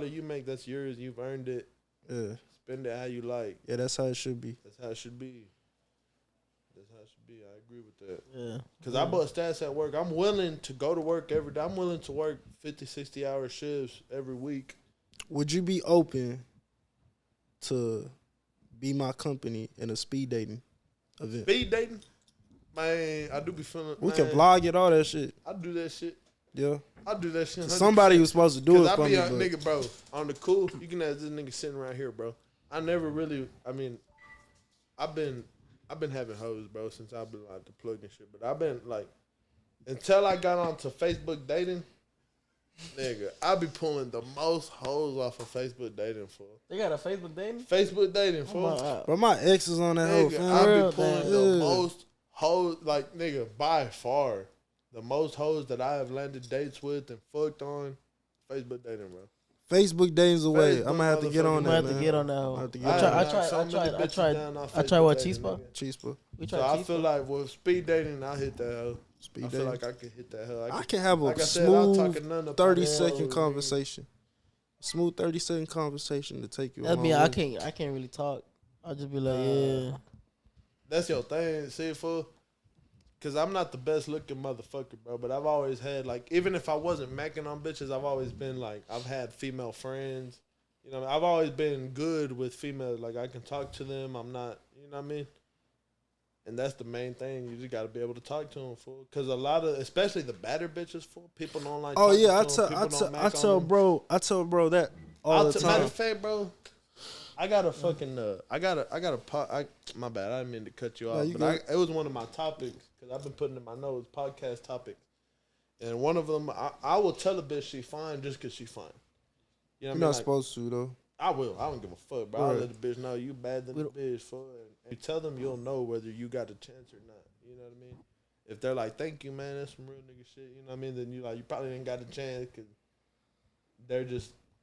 you make, that's yours. You've earned it. Yeah. Spend it how you like. Yeah, that's how it should be. That's how it should be. That's how it should be. I agree with that. Yeah. Because I bust stats at work. I'm willing to go to work every day. I'm willing to work 50, 60-hour shifts every week. Would you be open to be my company in a speed dating event? Speed dating? Man, I do be feeling. We can vlog it, all that shit. I do that shit. Yeah. I do that shit. 100%. Somebody was supposed to do it I for be me. on, but nigga, bro, on the cool. You can ask this nigga sitting right here, bro. I never really. I mean, I've been having hoes, bro, since I've been like the plug and shit. But I've been like, until I got onto Facebook dating, nigga, I be pulling the most hoes off of Facebook dating for. They got a Facebook dating. Facebook dating for. But my ex is on that whole Nigga, thing. I be pulling the Yeah. most hoes, like nigga, by far, the most hoes that I have landed dates with and fucked on, Facebook dating, bro. Facebook dating's the way. Facebook I'm gonna have to get on I'm that, gonna have man. to get on that. I'm hoe. gonna have to get I on tried. that. I tried. So I many tried. I bitches tried. down on I tried what Facebook dating, Chispa. nigga. Chispa. We So tried. I feel like with speed dating, I hit that hoe. Speed I feel dating. like I could hit that hoe. I can have a like I said, I'm smooth talking none of 30-second hoes, nigga. conversation. Smooth 30-second conversation to take you. That a mean long I way. can't really talk. I'll just be like, yeah. That's your thing, see, fool. Cause I'm not the best looking motherfucker, bro. But I've always had like, even if I wasn't macking on bitches, I've always been like, I've had female friends. You know, I've always been good with females. Like I can talk to them. I'm not, you know what I mean. And that's the main thing. You just got to be able to talk to them, fool. Cause a lot of, especially the badder bitches, fool. People don't like. Oh talking yeah, to them. People don't mac on them. I tell bro that all the Matter time. of fact, bro, I got a fucking, my bad, I didn't mean to cut you off, you but it was one of my topics, because I've been putting in my notes, podcast topics. And one of them, I will tell a bitch she fine just because she fine. You know You're what I mean? not Like, supposed to though. I will. I don't give a fuck, bro. I'll Right. let the bitch know you bad than the bitch, fool. And you tell them, you'll know whether you got a chance or not. You know what I mean? If they're like, thank you, man, that's some real nigga shit, you know what I mean? Then you probably ain't got a chance because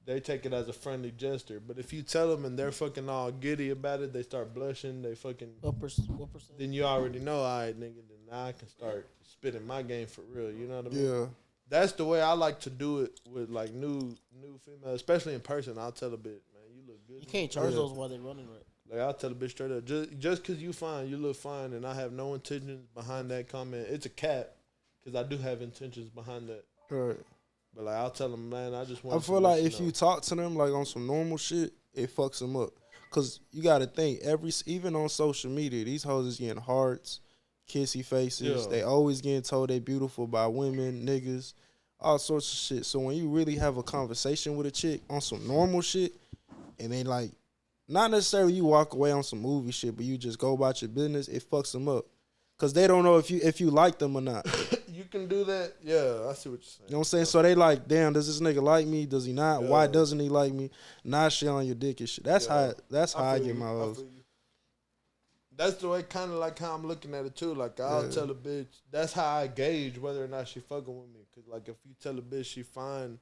they take it as a friendly gesture. But if you tell them and they're fucking all giddy about it, they start blushing, they fucking... What percent? Then you already know, all right, nigga, then now I can start spitting my game for real, you know what I mean? Yeah. that's the way I like to do it with like new female, especially in person. I'll tell a bitch, man, you look good. You can't charge those while they're running, right? Like I'll tell a bitch straight up, just cause you fine, you look fine, and I have no intentions behind that comment. It's a cap, cause I do have intentions behind that. Right. But like I'll tell them, man, I just want. I feel like if you talk to them like on some normal shit, it fucks them up. Cause you gotta think even on social media, these hoes is getting hearts, kissy faces. Yeah. They always getting told they beautiful by women, niggas, all sorts of shit. So when you really have a conversation with a chick on some normal shit, and they like, not necessarily you walk away on some movie shit, but you just go about your business, it fucks them up. Cause they don't know if you like them or not. You can do that. Yeah, I see what you're saying. You know what I'm saying? So they like, damn, does this nigga like me? Does he not? Yeah. Why doesn't he like me? Not shit on your dick and shit. That's how I get my hoes. That's the way, kind of like how I'm looking at it too. Like I'll tell a bitch. That's how I gauge whether or not she fucking with me. Cause like if you tell a bitch she fine,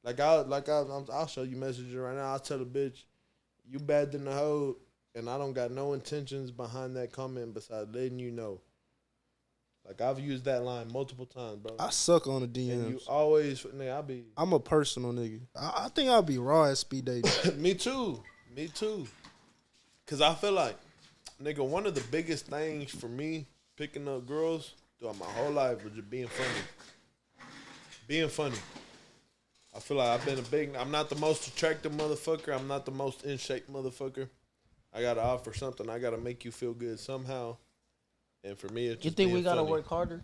I'll show you messages right now. I'll tell a bitch, you bad than the hoe, and I don't got no intentions behind that comment besides letting you know. Like I've used that line multiple times, bro. I suck on the DMs. And you always, nigga, I'm a personal nigga. I think I'll be raw at speed dating. Me too. Cause I feel like, nigga, one of the biggest things for me picking up girls throughout my whole life was just being funny. I feel like I'm not the most attractive motherfucker. I'm not the most in shape motherfucker. I gotta offer something. I gotta make you feel good somehow. And for me, it's just you think we gotta work harder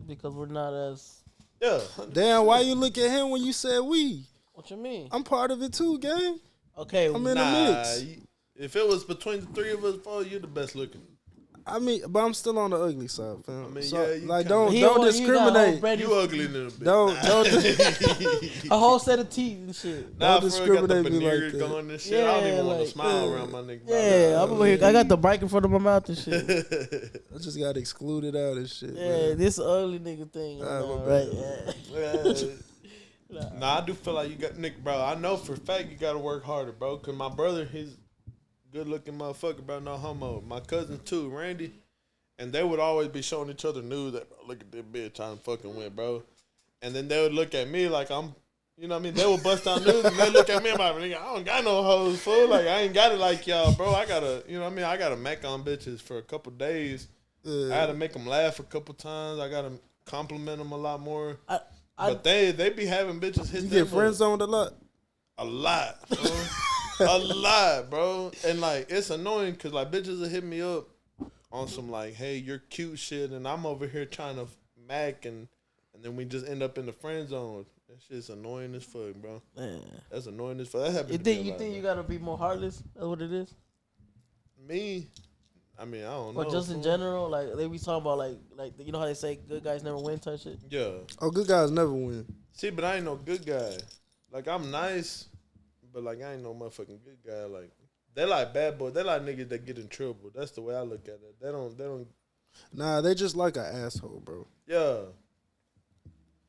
because we're not as 100%. Damn, why you look at him when you said we? What you mean? I'm part of it too, gang. Okay, I'm in the mix. If it was between the three of us, bro, you're the best looking. I mean, but I'm still on the ugly side, fam. I mean, so, yeah, like don't discriminate. You ugly in a bit. Don't a whole set of teeth and shit. Don't discriminate me like that. Going and shit. I don't even want to smile around my nigga. Yeah, I'm over here. I got the mic in front of my mouth and shit. I just got excluded out and shit. Yeah, man. this ugly nigga thing. Right? Nah, I do feel like you got Nick, bro. I know for a fact you got to work harder, bro. Cause my brother, he's good looking motherfucker, bro. No homo. My cousin too, Randy, and they would always be showing each other news that, bro, look at this bitch trying to fucking win, bro. And then they would look at me like I'm, you know what I mean? They would bust out news and they look at me and like, nigga, I don't got no hoes, fool. Like I ain't got it like y'all, bro. I gotta, you know what I mean? I gotta make on bitches for a couple days. I had to make them laugh a couple times. I gotta compliment them a lot more. But they be having bitches hit. You get friend zoned a lot. A lot, bro. A lot, bro. And like it's annoying because like bitches will hit me up on some like, hey, you're cute shit, and I'm over here trying to mac, and then we just end up in the friend zone. That shit's annoying as fuck, bro. Man. That's annoying as fuck. That happened. You think you gotta be more heartless? That's what it is. Me, I mean, I don't know. Or just in general, like they be talking about like you know how they say good guys never win type shit. Yeah. Oh, good guys never win. See, but I ain't no good guy. Like I'm nice. But like I ain't no motherfucking good guy. Like they like bad boys. They like niggas that get in trouble. That's the way I look at it. They don't. Nah, they just like an asshole, bro. Yeah.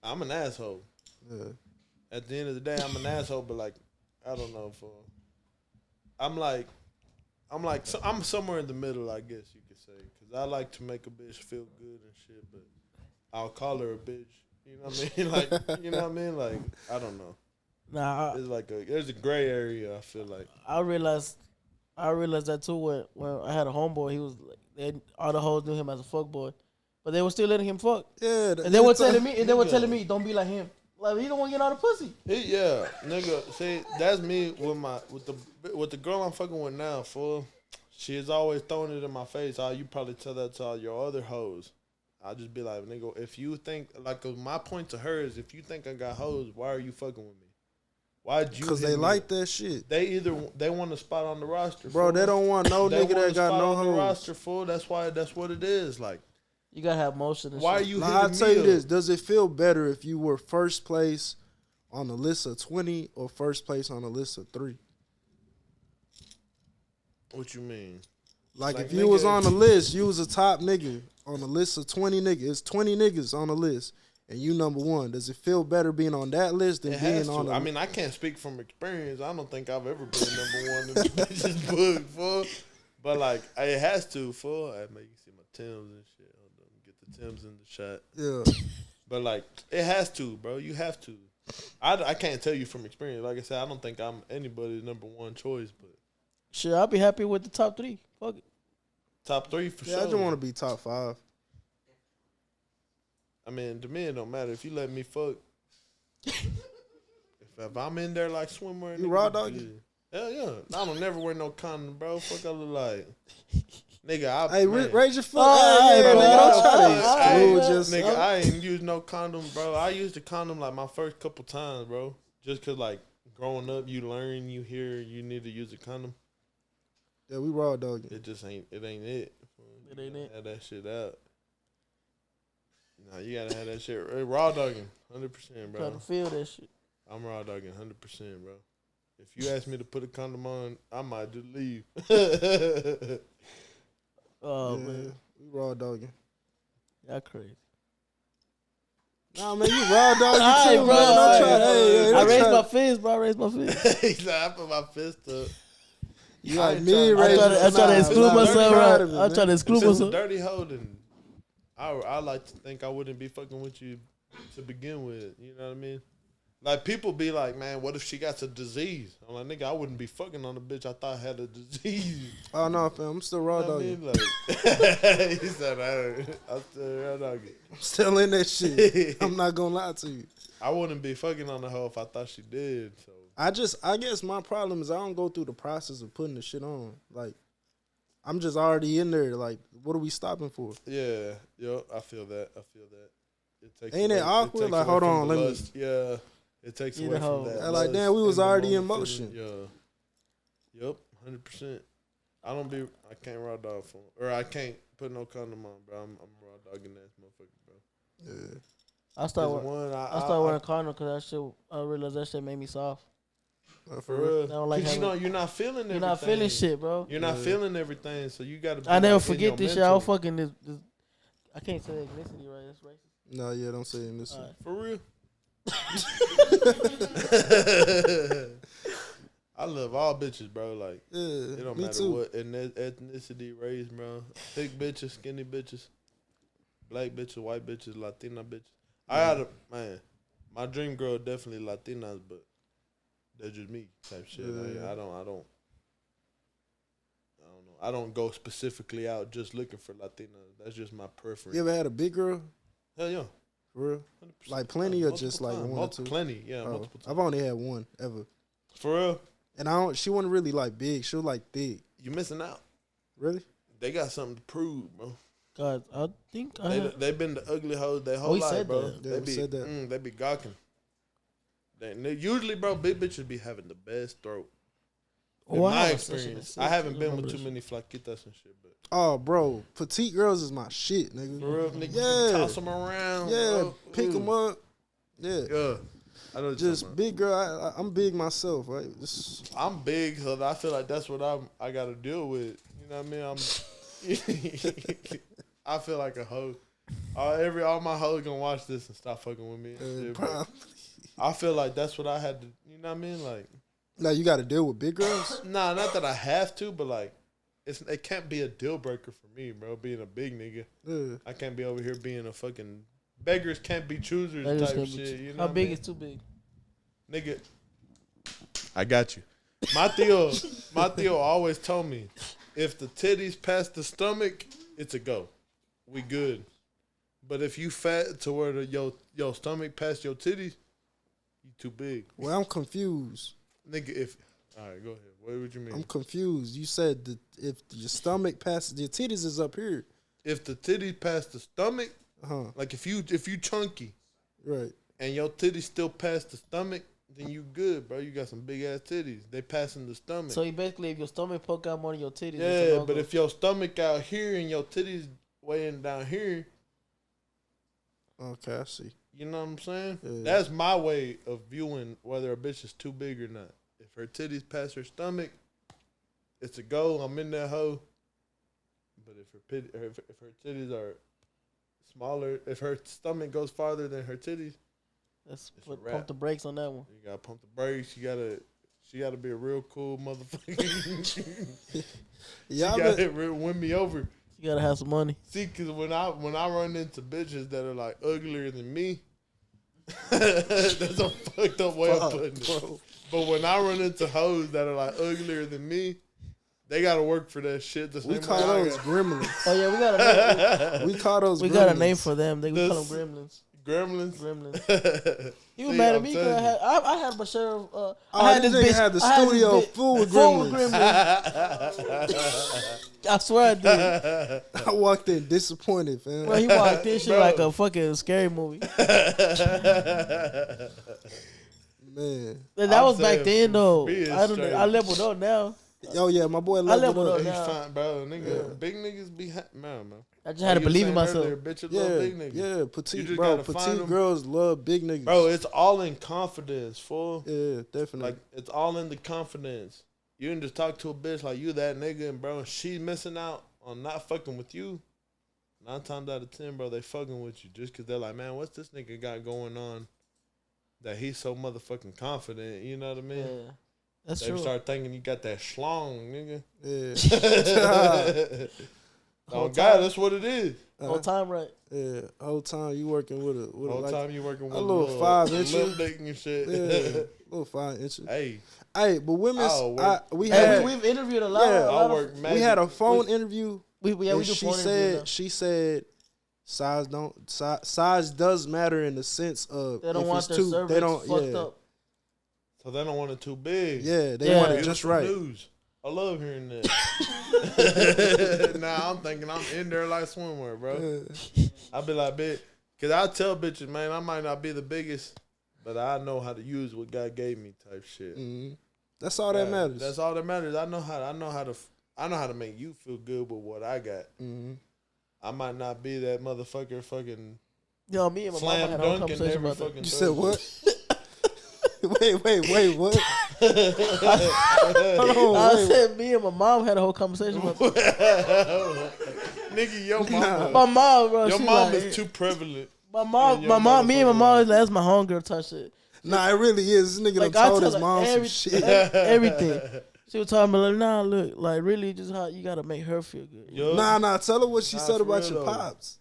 I'm an asshole. Yeah. At the end of the day, I'm an asshole. But like, I don't know. I'm somewhere in the middle, I guess you could say. Cause I like to make a bitch feel good and shit. But I'll call her a bitch. You know what I mean? Like, you know what I mean? Like, I don't know. Nah, it's like there's a gray area. I feel like I realized that too when I had a homeboy. He was like, all the hoes knew him as a fuck boy, but they were still letting him fuck. Yeah, and they were telling me, don't be like him. Like he don't want to get all the pussy. Yeah, nigga. See, that's me with the girl I'm fucking with now. Fool, she is always throwing it in my face. Oh, you probably tell that to all your other hoes. I'll just be like, nigga, if you think like my point to her is, if you think I got hoes, why are you fucking with me? Why'd you? Because they like that shit. They want a spot on the roster, bro. They don't want no nigga that got no on the roster, fool. That's what it is. Like you gotta have motion. And why shit. are you? I'll tell you this: does it feel better if you were first place on the list of 20 or first place on the list of 3? What you mean? Like if you was on the list, you was a top nigga on the list of 20 niggas. It's 20 niggas on the list. And you number one. Does it feel better being on that list than being on the I mean, I can't speak from experience. I don't think I've ever been number one in the bitch's book, fool. But, like, it has to, fool. I make you see my Timbs and shit. Hold on, get the Timbs in the shot. Yeah. But like, it has to, bro. You have to. I can't tell you from experience. Like I said, I don't think I'm anybody's number one choice, but Shit, I'll be happy with the top 3. Fuck it. top 3 for Yeah, sure. I just want to be top 5. I mean, to me, it don't matter if you let me fuck. if I'm in there like swimwear, You raw dog? Hell yeah. I don't never wear no condom, bro. Fuck, I look like. Nigga, Hey, man. raise your foot. Oh, Hey, hey, bro. nigga, don't try to Hey, exclude bro. yourself. Nigga, I ain't used no condom, bro. I used a condom like my first couple times, bro. Just cause like growing up, you learn, you hear, you need to use a condom. Yeah, we raw dogging. It just ain't. It ain't it. It ain't it. Have that shit out. Nah, you gotta have that shit raw dogging, 100%, Trying bro. to feel that shit. I'm raw dogging, 100%, bro. If you ask me to put a condom on, I might just leave. Oh, Yeah, man. we raw dogging. Y'all crazy. Nah, man, you raw dogging All right, too, bro. man. Don't try. Hey, Hey, I don't raised try- my fist, bro. I raised my fist. He said, I put my fist up. You I like ain't me, trying- raise I try to exclude myself, right? I try to If exclude it's a myself. dirty hoe, then I like to think I wouldn't be fucking with you to begin with. You know what I mean? Like, people be like, man, what if she got a disease? I'm like, nigga, I wouldn't be fucking on a bitch I thought had a disease. Oh no, fam, I'm still raw You know what I dogging. mean? Like, he said, I'm still raw dogging. I'm still in that shit. I'm not gonna lie to you. I wouldn't be fucking on the hoe if I thought she did. So I guess my problem is I don't go through the process of putting the shit on. Like, I'm just already in there. Like, what are we stopping for? yeah, I feel that. It takes Ain't it away- awkward? takes Like, away hold from on, the let me- lust. Yeah, it takes You away know, from that. like, lust damn, we was and the already in moment motion. feeling. Yeah. Yep. 100%. I can't raw dog for, or I can't put no condom on, bro. I'm raw dogging that motherfucker, bro. Yeah. I started There's one, I started wearing condom because that shit. I realized that shit made me soft. for real. I don't like 'Cause having- you're not feeling everything. You're not feeling shit, bro. You're not feeling everything, so you gotta. Be I never like, in forget your this shit. I was mental. fucking this. I can't say ethnicity, right? That's racist. No, yeah, don't say in this. All right. For real. I love all bitches, bro. Like, Yeah, it don't me matter too. what ethnicity, race, bro. Thick bitches, skinny bitches, black bitches, white bitches, Latina bitches. I gotta, man, my dream girl definitely Latinas, but that's just me type shit. Yeah. I don't know. I don't go specifically out just looking for Latinas. That's just my preference. You ever had a big girl? Hell yeah. For real? 100%. Like plenty or Multiple just like times. one or two? Plenty, yeah, Oh, multiple times. I've only had one ever. For real, And she wasn't really like big. She was like thick. you missing out. Really? They got something to prove, bro. God, I think I had, They been the ugly hoes their whole We life, said bro. that. Yeah, They we be said that. they be gawking. They usually, bro, big bitches be having the best throat. In Wow, my that's such an experience, I haven't been with remember too this. many flaquitas and shit, but Oh, bro. Petite girls is my shit, nigga. for real, nigga, Yeah. you toss them around, Yeah, bro. pick Ooh. them up. Yeah. Yeah, I know. What you're Just talking big girl. I'm big myself, right? Just, about. I'm big, so I feel like that's what I got to deal with. You know what I mean? I feel like a hoe. All my hoes gonna watch this and stop fucking with me. And shit, but probably. I feel like that's what I had to. You know what I mean? Like, Now you got to deal with big girls. nah, not that I have to, but like, it can't be a deal breaker for me, bro. Being a big nigga, Yeah. I can't be over here being a fucking beggars can't be choosers Beggars type can't be shit. You know how what big I mean? is too big? Nigga? I got you. My Theo always told me, if the titties pass the stomach, it's a go. We good. But if you fat to where your stomach past your titties, you too big. Well, I'm confused. Nigga, all right, go ahead. What would you mean? I'm confused. You said that if your stomach passes, your titties is up here. If the titties pass the stomach, Like if you chunky right. and your titties still pass the stomach, then you good, bro. You got some big ass titties. They passing the stomach. So you basically, if your stomach poke out more than your titties, it's a yeah, no-go. but if your stomach out here and your titties weighing down here, Okay, I see. you know what I'm saying? Yeah. That's my way of viewing whether a bitch is too big or not. If her titties pass her stomach, it's a go. I'm in that hoe. But if her titties are smaller, if her stomach goes farther than her titties, Let's it's a wrap. pump the brakes on that one. you gotta pump the brakes. She gotta be a real cool motherfucker. She Y'all gotta been, win me over. You gotta have some money. See, cause when I run into bitches that are like uglier than me, that's a fucked up way of putting it. But when I run into hoes that are like uglier than me, they gotta work for that shit. We call those gremlins. Oh yeah, we got a name. We call those. We gremlins. got a name for them. We call them gremlins. Gremlins. Gremlins. You See, mad at I'm me telling because you. I had my share of. Oh, I had this this nigga bitch. had the I had this studio bitch full with full with gremlins. gremlins. I swear I did. I walked in disappointed, fam. Bro, he walked in shit like a fucking scary movie. Man. That was back saying, then though. for me, it's I don't know. straight. I leveled up now. Yo, yeah, my boy leveled leveled up up. He's now. fine, bro. Nigga, big niggas be man. I just had to believe in myself. Bitches Yeah, love big niggas. yeah, You petite, just bro. gotta find Petite them. girls love big niggas. Bro, it's all in confidence, fool. Yeah, definitely. Like, it's all in the confidence. You can just talk to a bitch like you that nigga, and bro, she's missing out on not fucking with you. 9 times out of 10, bro, they fucking with you just because they're like, man, what's this nigga got going on that he's so motherfucking confident? You know what I mean? Yeah, that's They true. start thinking you got that schlong, nigga. Yeah. Oh, God, that's what it is. On time, right? Yeah, whole time you working with a Whole like, time you working with a little 5-inch. lip dick and shit. yeah, little 5 inches. Hey, Hey, but women's, I'll work. we Hey, had we've interviewed a lot. Yeah. a lot I'll of, work magic. we had a phone interview. we And do she phone interviews now. said size does matter in the sense of They don't if want it's their too, cervix they don't fucked up. so they don't want it too big. Yeah, they Yeah. want it just Beautiful right. News. I love hearing that. Nah, I'm thinking I'm in there like swimwear, bro. I be like, bitch, cause I tell bitches, man, I might not be the biggest, but I know how to use what God gave me, type shit. Mm-hmm. That's all that matters. That's all that matters. I know how to make you feel good with what I got. Mm-hmm. I might not be that motherfucker fucking Yo, me and my mama slam had a whole dunking conversation every about that. fucking. You said what? wait, what? Hold on, I wait. said me and my mom had a whole conversation about that. Nigga, your mama. My mom, bro. Your she mom like, is too prevalent. My in mom, your me and my motherfucking mom, life. that's my homegirl type shit. Nah, it really is. This nigga Like, done I told tell his her mom some every- shit. Everything. She was talking about like, nah, look, like really just how you gotta make her feel good. Yo, Nah, tell her what she Nah, said for about real your though. pops.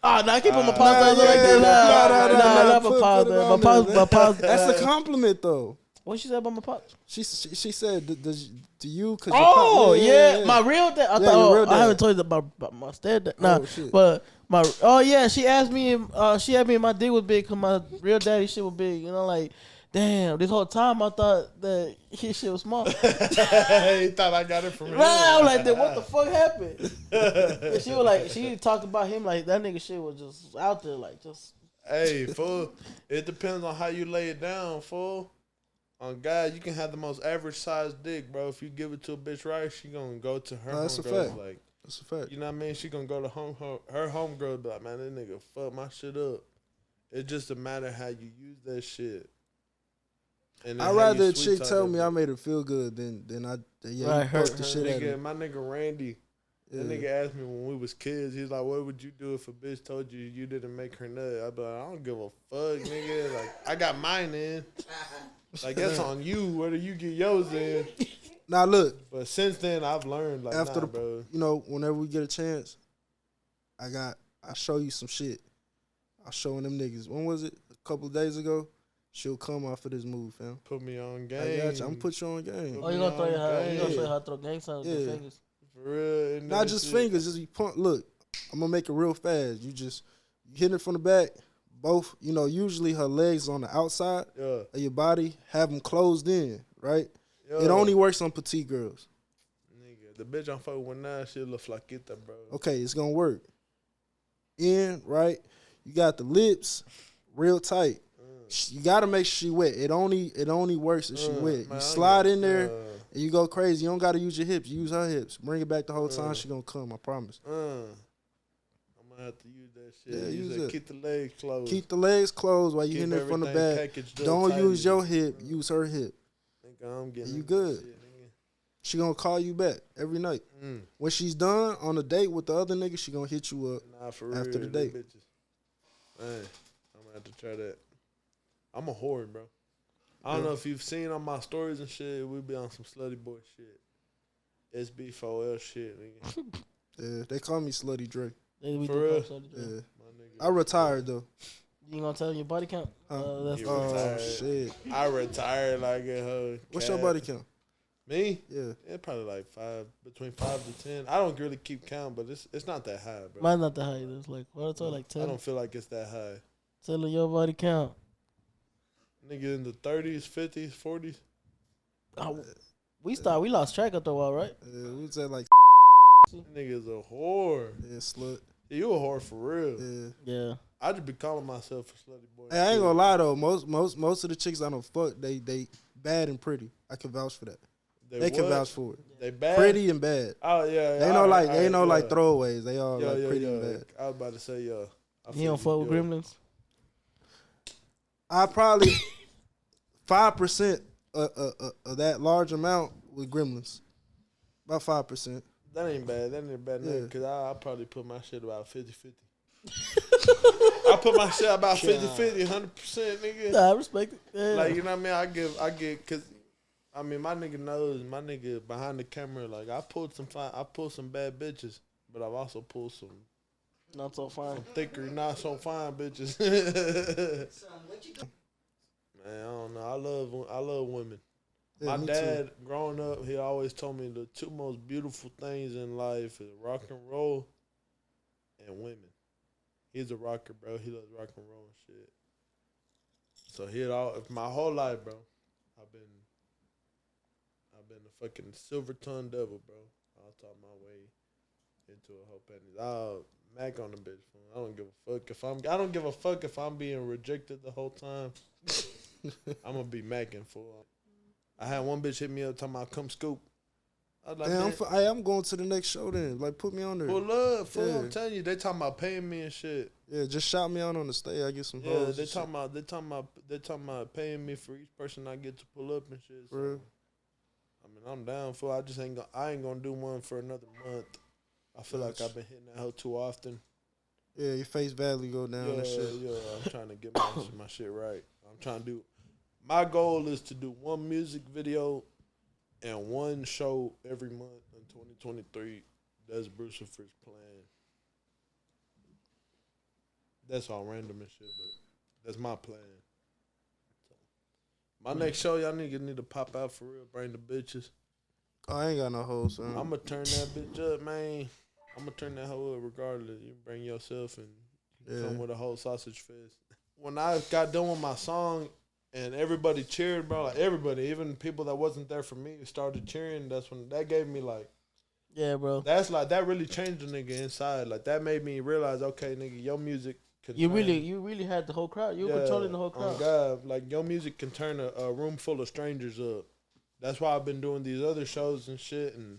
Ah, nah, I keep on my Nah, pops. yeah, like that. nah, Not my put pops, it man. on My pops, there, my pops. That's a compliment, though. What she said about my pops? She said, do you? Cause Oh your pop, yeah, my real dad. I Yeah, thought your real I dad. haven't told you about my stepdad. Nah, shit. but she asked me. She asked me if my dick was big because my real daddy shit was big. You know, like damn. This whole time I thought that his shit was small. he thought I got it from him. Right, I was like, then what the fuck happened? And she was like, she talked about him like that nigga shit was just out there, like just. Hey, fool. It depends on how you lay it down, fool. On God, you can have the most average sized dick, bro. If you give it to a bitch right, she gonna go to her That's a homegirls, fact. like, That's a fact. you know what I mean? She gonna go to her homegirl, be like, man, that nigga fuck my shit up. It's just a matter how you use that shit. And then I'd how rather you a chick sweet tell talk me that I bitch. made her feel good than I Right, poke her the shit at Nigga, her. my nigga Randy. That Yeah. nigga asked me when we was kids, he's like, what would you do if a bitch told you you didn't make her nut? I'd be like, I don't give a fuck, nigga. Like, I got mine in. Like, that's on you, whether you get yours in. Now look, But since then, I've learned, like, after nah, bro. you know, whenever we get a chance, I show you some shit. I showing them niggas. When was it? A couple of days ago. She'll come off of this move, fam. Put me on I game. got you. I'm put you on game. Oh, you gonna throw her? You gonna Yeah. show her throw gang signs with Yeah. your fingers? For real. and Not that just shit. fingers, just you point. Look, I'm gonna make it real fast. You hit it from the back. Both, usually her legs on the outside Yeah. of your body, have them closed in, right? Yeah. It only works on petite girls. Nigga, the bitch I'm fucking with now, she look like it, bro. Okay, it's gonna work. In, right? You got the lips real tight. You gotta make sure she wet. It only works if she wet. Man, You slide in there Uh, and you go crazy. You don't gotta use your hips. Use her hips. Bring it back the whole time. She gonna come. I promise. I'm gonna have to use that shit. Yeah, use it. Keep the legs closed. Keep the legs closed while you Keep hitting it from the everything back. packaged up Don't tightly. use your hip. Use her hip. Nigga, I'm getting You into good. this shit, nigga. She gonna call you back every night. When she's done on a date with the other nigga, she gonna hit you up. Nah, for real. After the them date. Bitches. Man, I'm gonna have to try that. I'm a whore, bro. I don't know if you've seen on my stories and shit. We be on some slutty boy shit. SB4L shit, nigga. Yeah, they call me Slutty Dre. We For do real? call Slutty Dre. Yeah. My nigga. I retired though. You ain't gonna tell your body count? That's You Oh retired. shit. I retired like a hoe. What's your body count? Me? Yeah. Yeah, probably like 5, between 5 to 10. I don't really keep count, but it's not that high, bro. Mine's not that high either. It's like, what it's all like I 10. don't feel like it's that high. Tell your body count. Nigga in the 30s, 50s, 40s. We lost track after a while, right? Yeah, we was at like Nigga's a whore. yeah, slut. You a whore for real. Yeah. Yeah. I just be calling myself a slutty boy. Hey, I ain't gonna lie though. Most of the chicks I don't fuck, they bad and pretty. I can vouch for that. They can what? vouch for it. They bad. Pretty and bad. Oh yeah. They know like they know like throwaways. They all Yeah, like yeah, pretty yeah. and bad. I was about to say yeah. You don't fuck with gremlins? I probably 5% of that large amount with gremlins. About 5%. That ain't bad. That ain't bad. Yeah. Because I probably put my shit about 50-50. I put my shit about 50-50, 100%, nigga. Nah, I respect it. Yeah. Like, you know what I mean? I get, because, I mean, my nigga knows, my nigga behind the camera, like, I pulled some bad bitches, but I've also pulled some Not so fine. thicker, not so fine bitches. Son, what you do? Man, I don't know. I love women. Yeah, My me dad, growing up, he always told me the two most beautiful things in life is rock and roll and women. He's a rocker, bro. He loves rock and roll and shit. So my whole life, bro, I've been a fucking silver tongue devil, bro. I'll talk my way into a whole penny. I'll mac on the bitch. I don't give a fuck I don't give a fuck if I'm being rejected the whole time. I'm gonna be macking for. I had one bitch hit me up talking about come scoop. I was like, Damn, I'm going to the next show then. Like, put me on there. pull up, fool. Yeah. I'm telling you, they talking about paying me and shit. Yeah, just shout me out on the stage. I get some Yeah, hoes. they and talking about paying me for each person I get to pull up and shit. So, Real. I mean, I'm down for. I ain't gonna do one for another month. I feel like I've been hitting that hoe too often. Yeah, your face value go down and shit. Yeah. I'm trying to get my shit right. I'm trying to do. My goal is to do one music video and one show every month in 2023. That's Brucifer's plan. That's all random and shit, but that's my plan. So, my next show, y'all niggas need to pop out for real. Bring the bitches. Oh, I ain't got no hoes, son. I'm gonna turn that bitch up, man. I'm gonna turn that hoe up regardless. You bring yourself and come with a whole sausage fest. When I got done with my song and everybody cheered, bro, like everybody, even people that wasn't there for me, started cheering. That's when that gave me like, yeah, bro. that's like that really changed the nigga inside. Like that made me realize, okay, nigga, your music can. You really had the whole crowd. You were controlling the whole crowd. Oh God, like your music can turn a room full of strangers up. That's why I've been doing these other shows and shit, and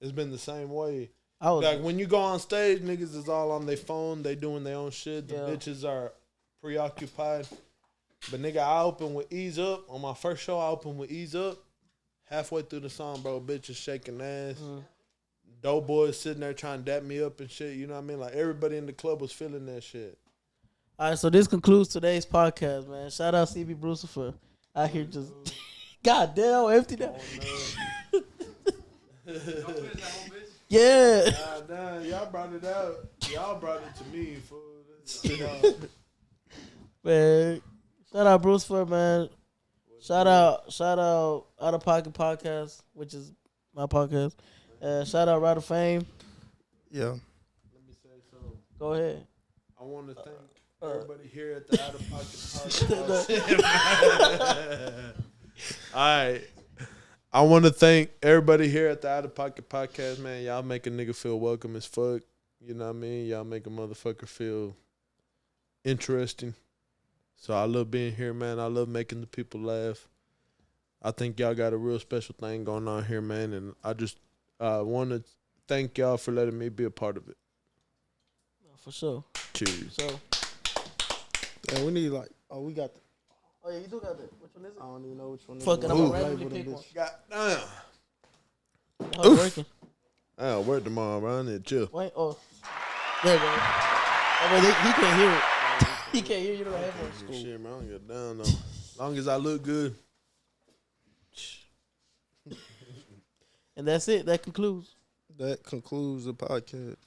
it's been the same way. Like when you go on stage, niggas is all on their phone. They doing their own shit. The bitches are preoccupied. But nigga, I opened with Ease Up. On my first show, I opened with Ease Up. Halfway through the song, bro, bitches shaking ass. Dope boys sitting there trying to dap me up and shit. You know what I mean? Like everybody in the club was feeling that shit. All right, so this concludes today's podcast, man. Shout out CB Brucifer. Out here just, God damn, empty that. Yeah. Nah, damn, y'all brought it out. Y'all brought it to me, fool. Man, shout out Brucifer, man. Shout out Out of Pocket Podcast, which is my podcast. Shout out Ride of Fame. Yeah. Let me say something. Go ahead. I want to thank everybody here at the Out of Pocket Podcast. All right. I want to thank everybody here at the Out of Pocket Podcast, man. Y'all make a nigga feel welcome as fuck. You know what I mean? Y'all make a motherfucker feel interesting. So I love being here, man. I love making the people laugh. I think y'all got a real special thing going on here, man. And I just want to thank y'all for letting me be a part of it. For sure. Cheers. So, Yeah, we need like, we got the, oh yeah, you do got that. Which one is it? I don't even know which one. Fuck it, I'm Ooh. gonna randomly pick one. God damn. How's it working? I'll work tomorrow, bro. I need to chill. Wait, there you go. Oh, wait, he can't hear it. He can't hear you. Don't have one. Cool. Shit, man. I don't get down, though. As long as I look good. And that's it. That concludes. That concludes the podcast.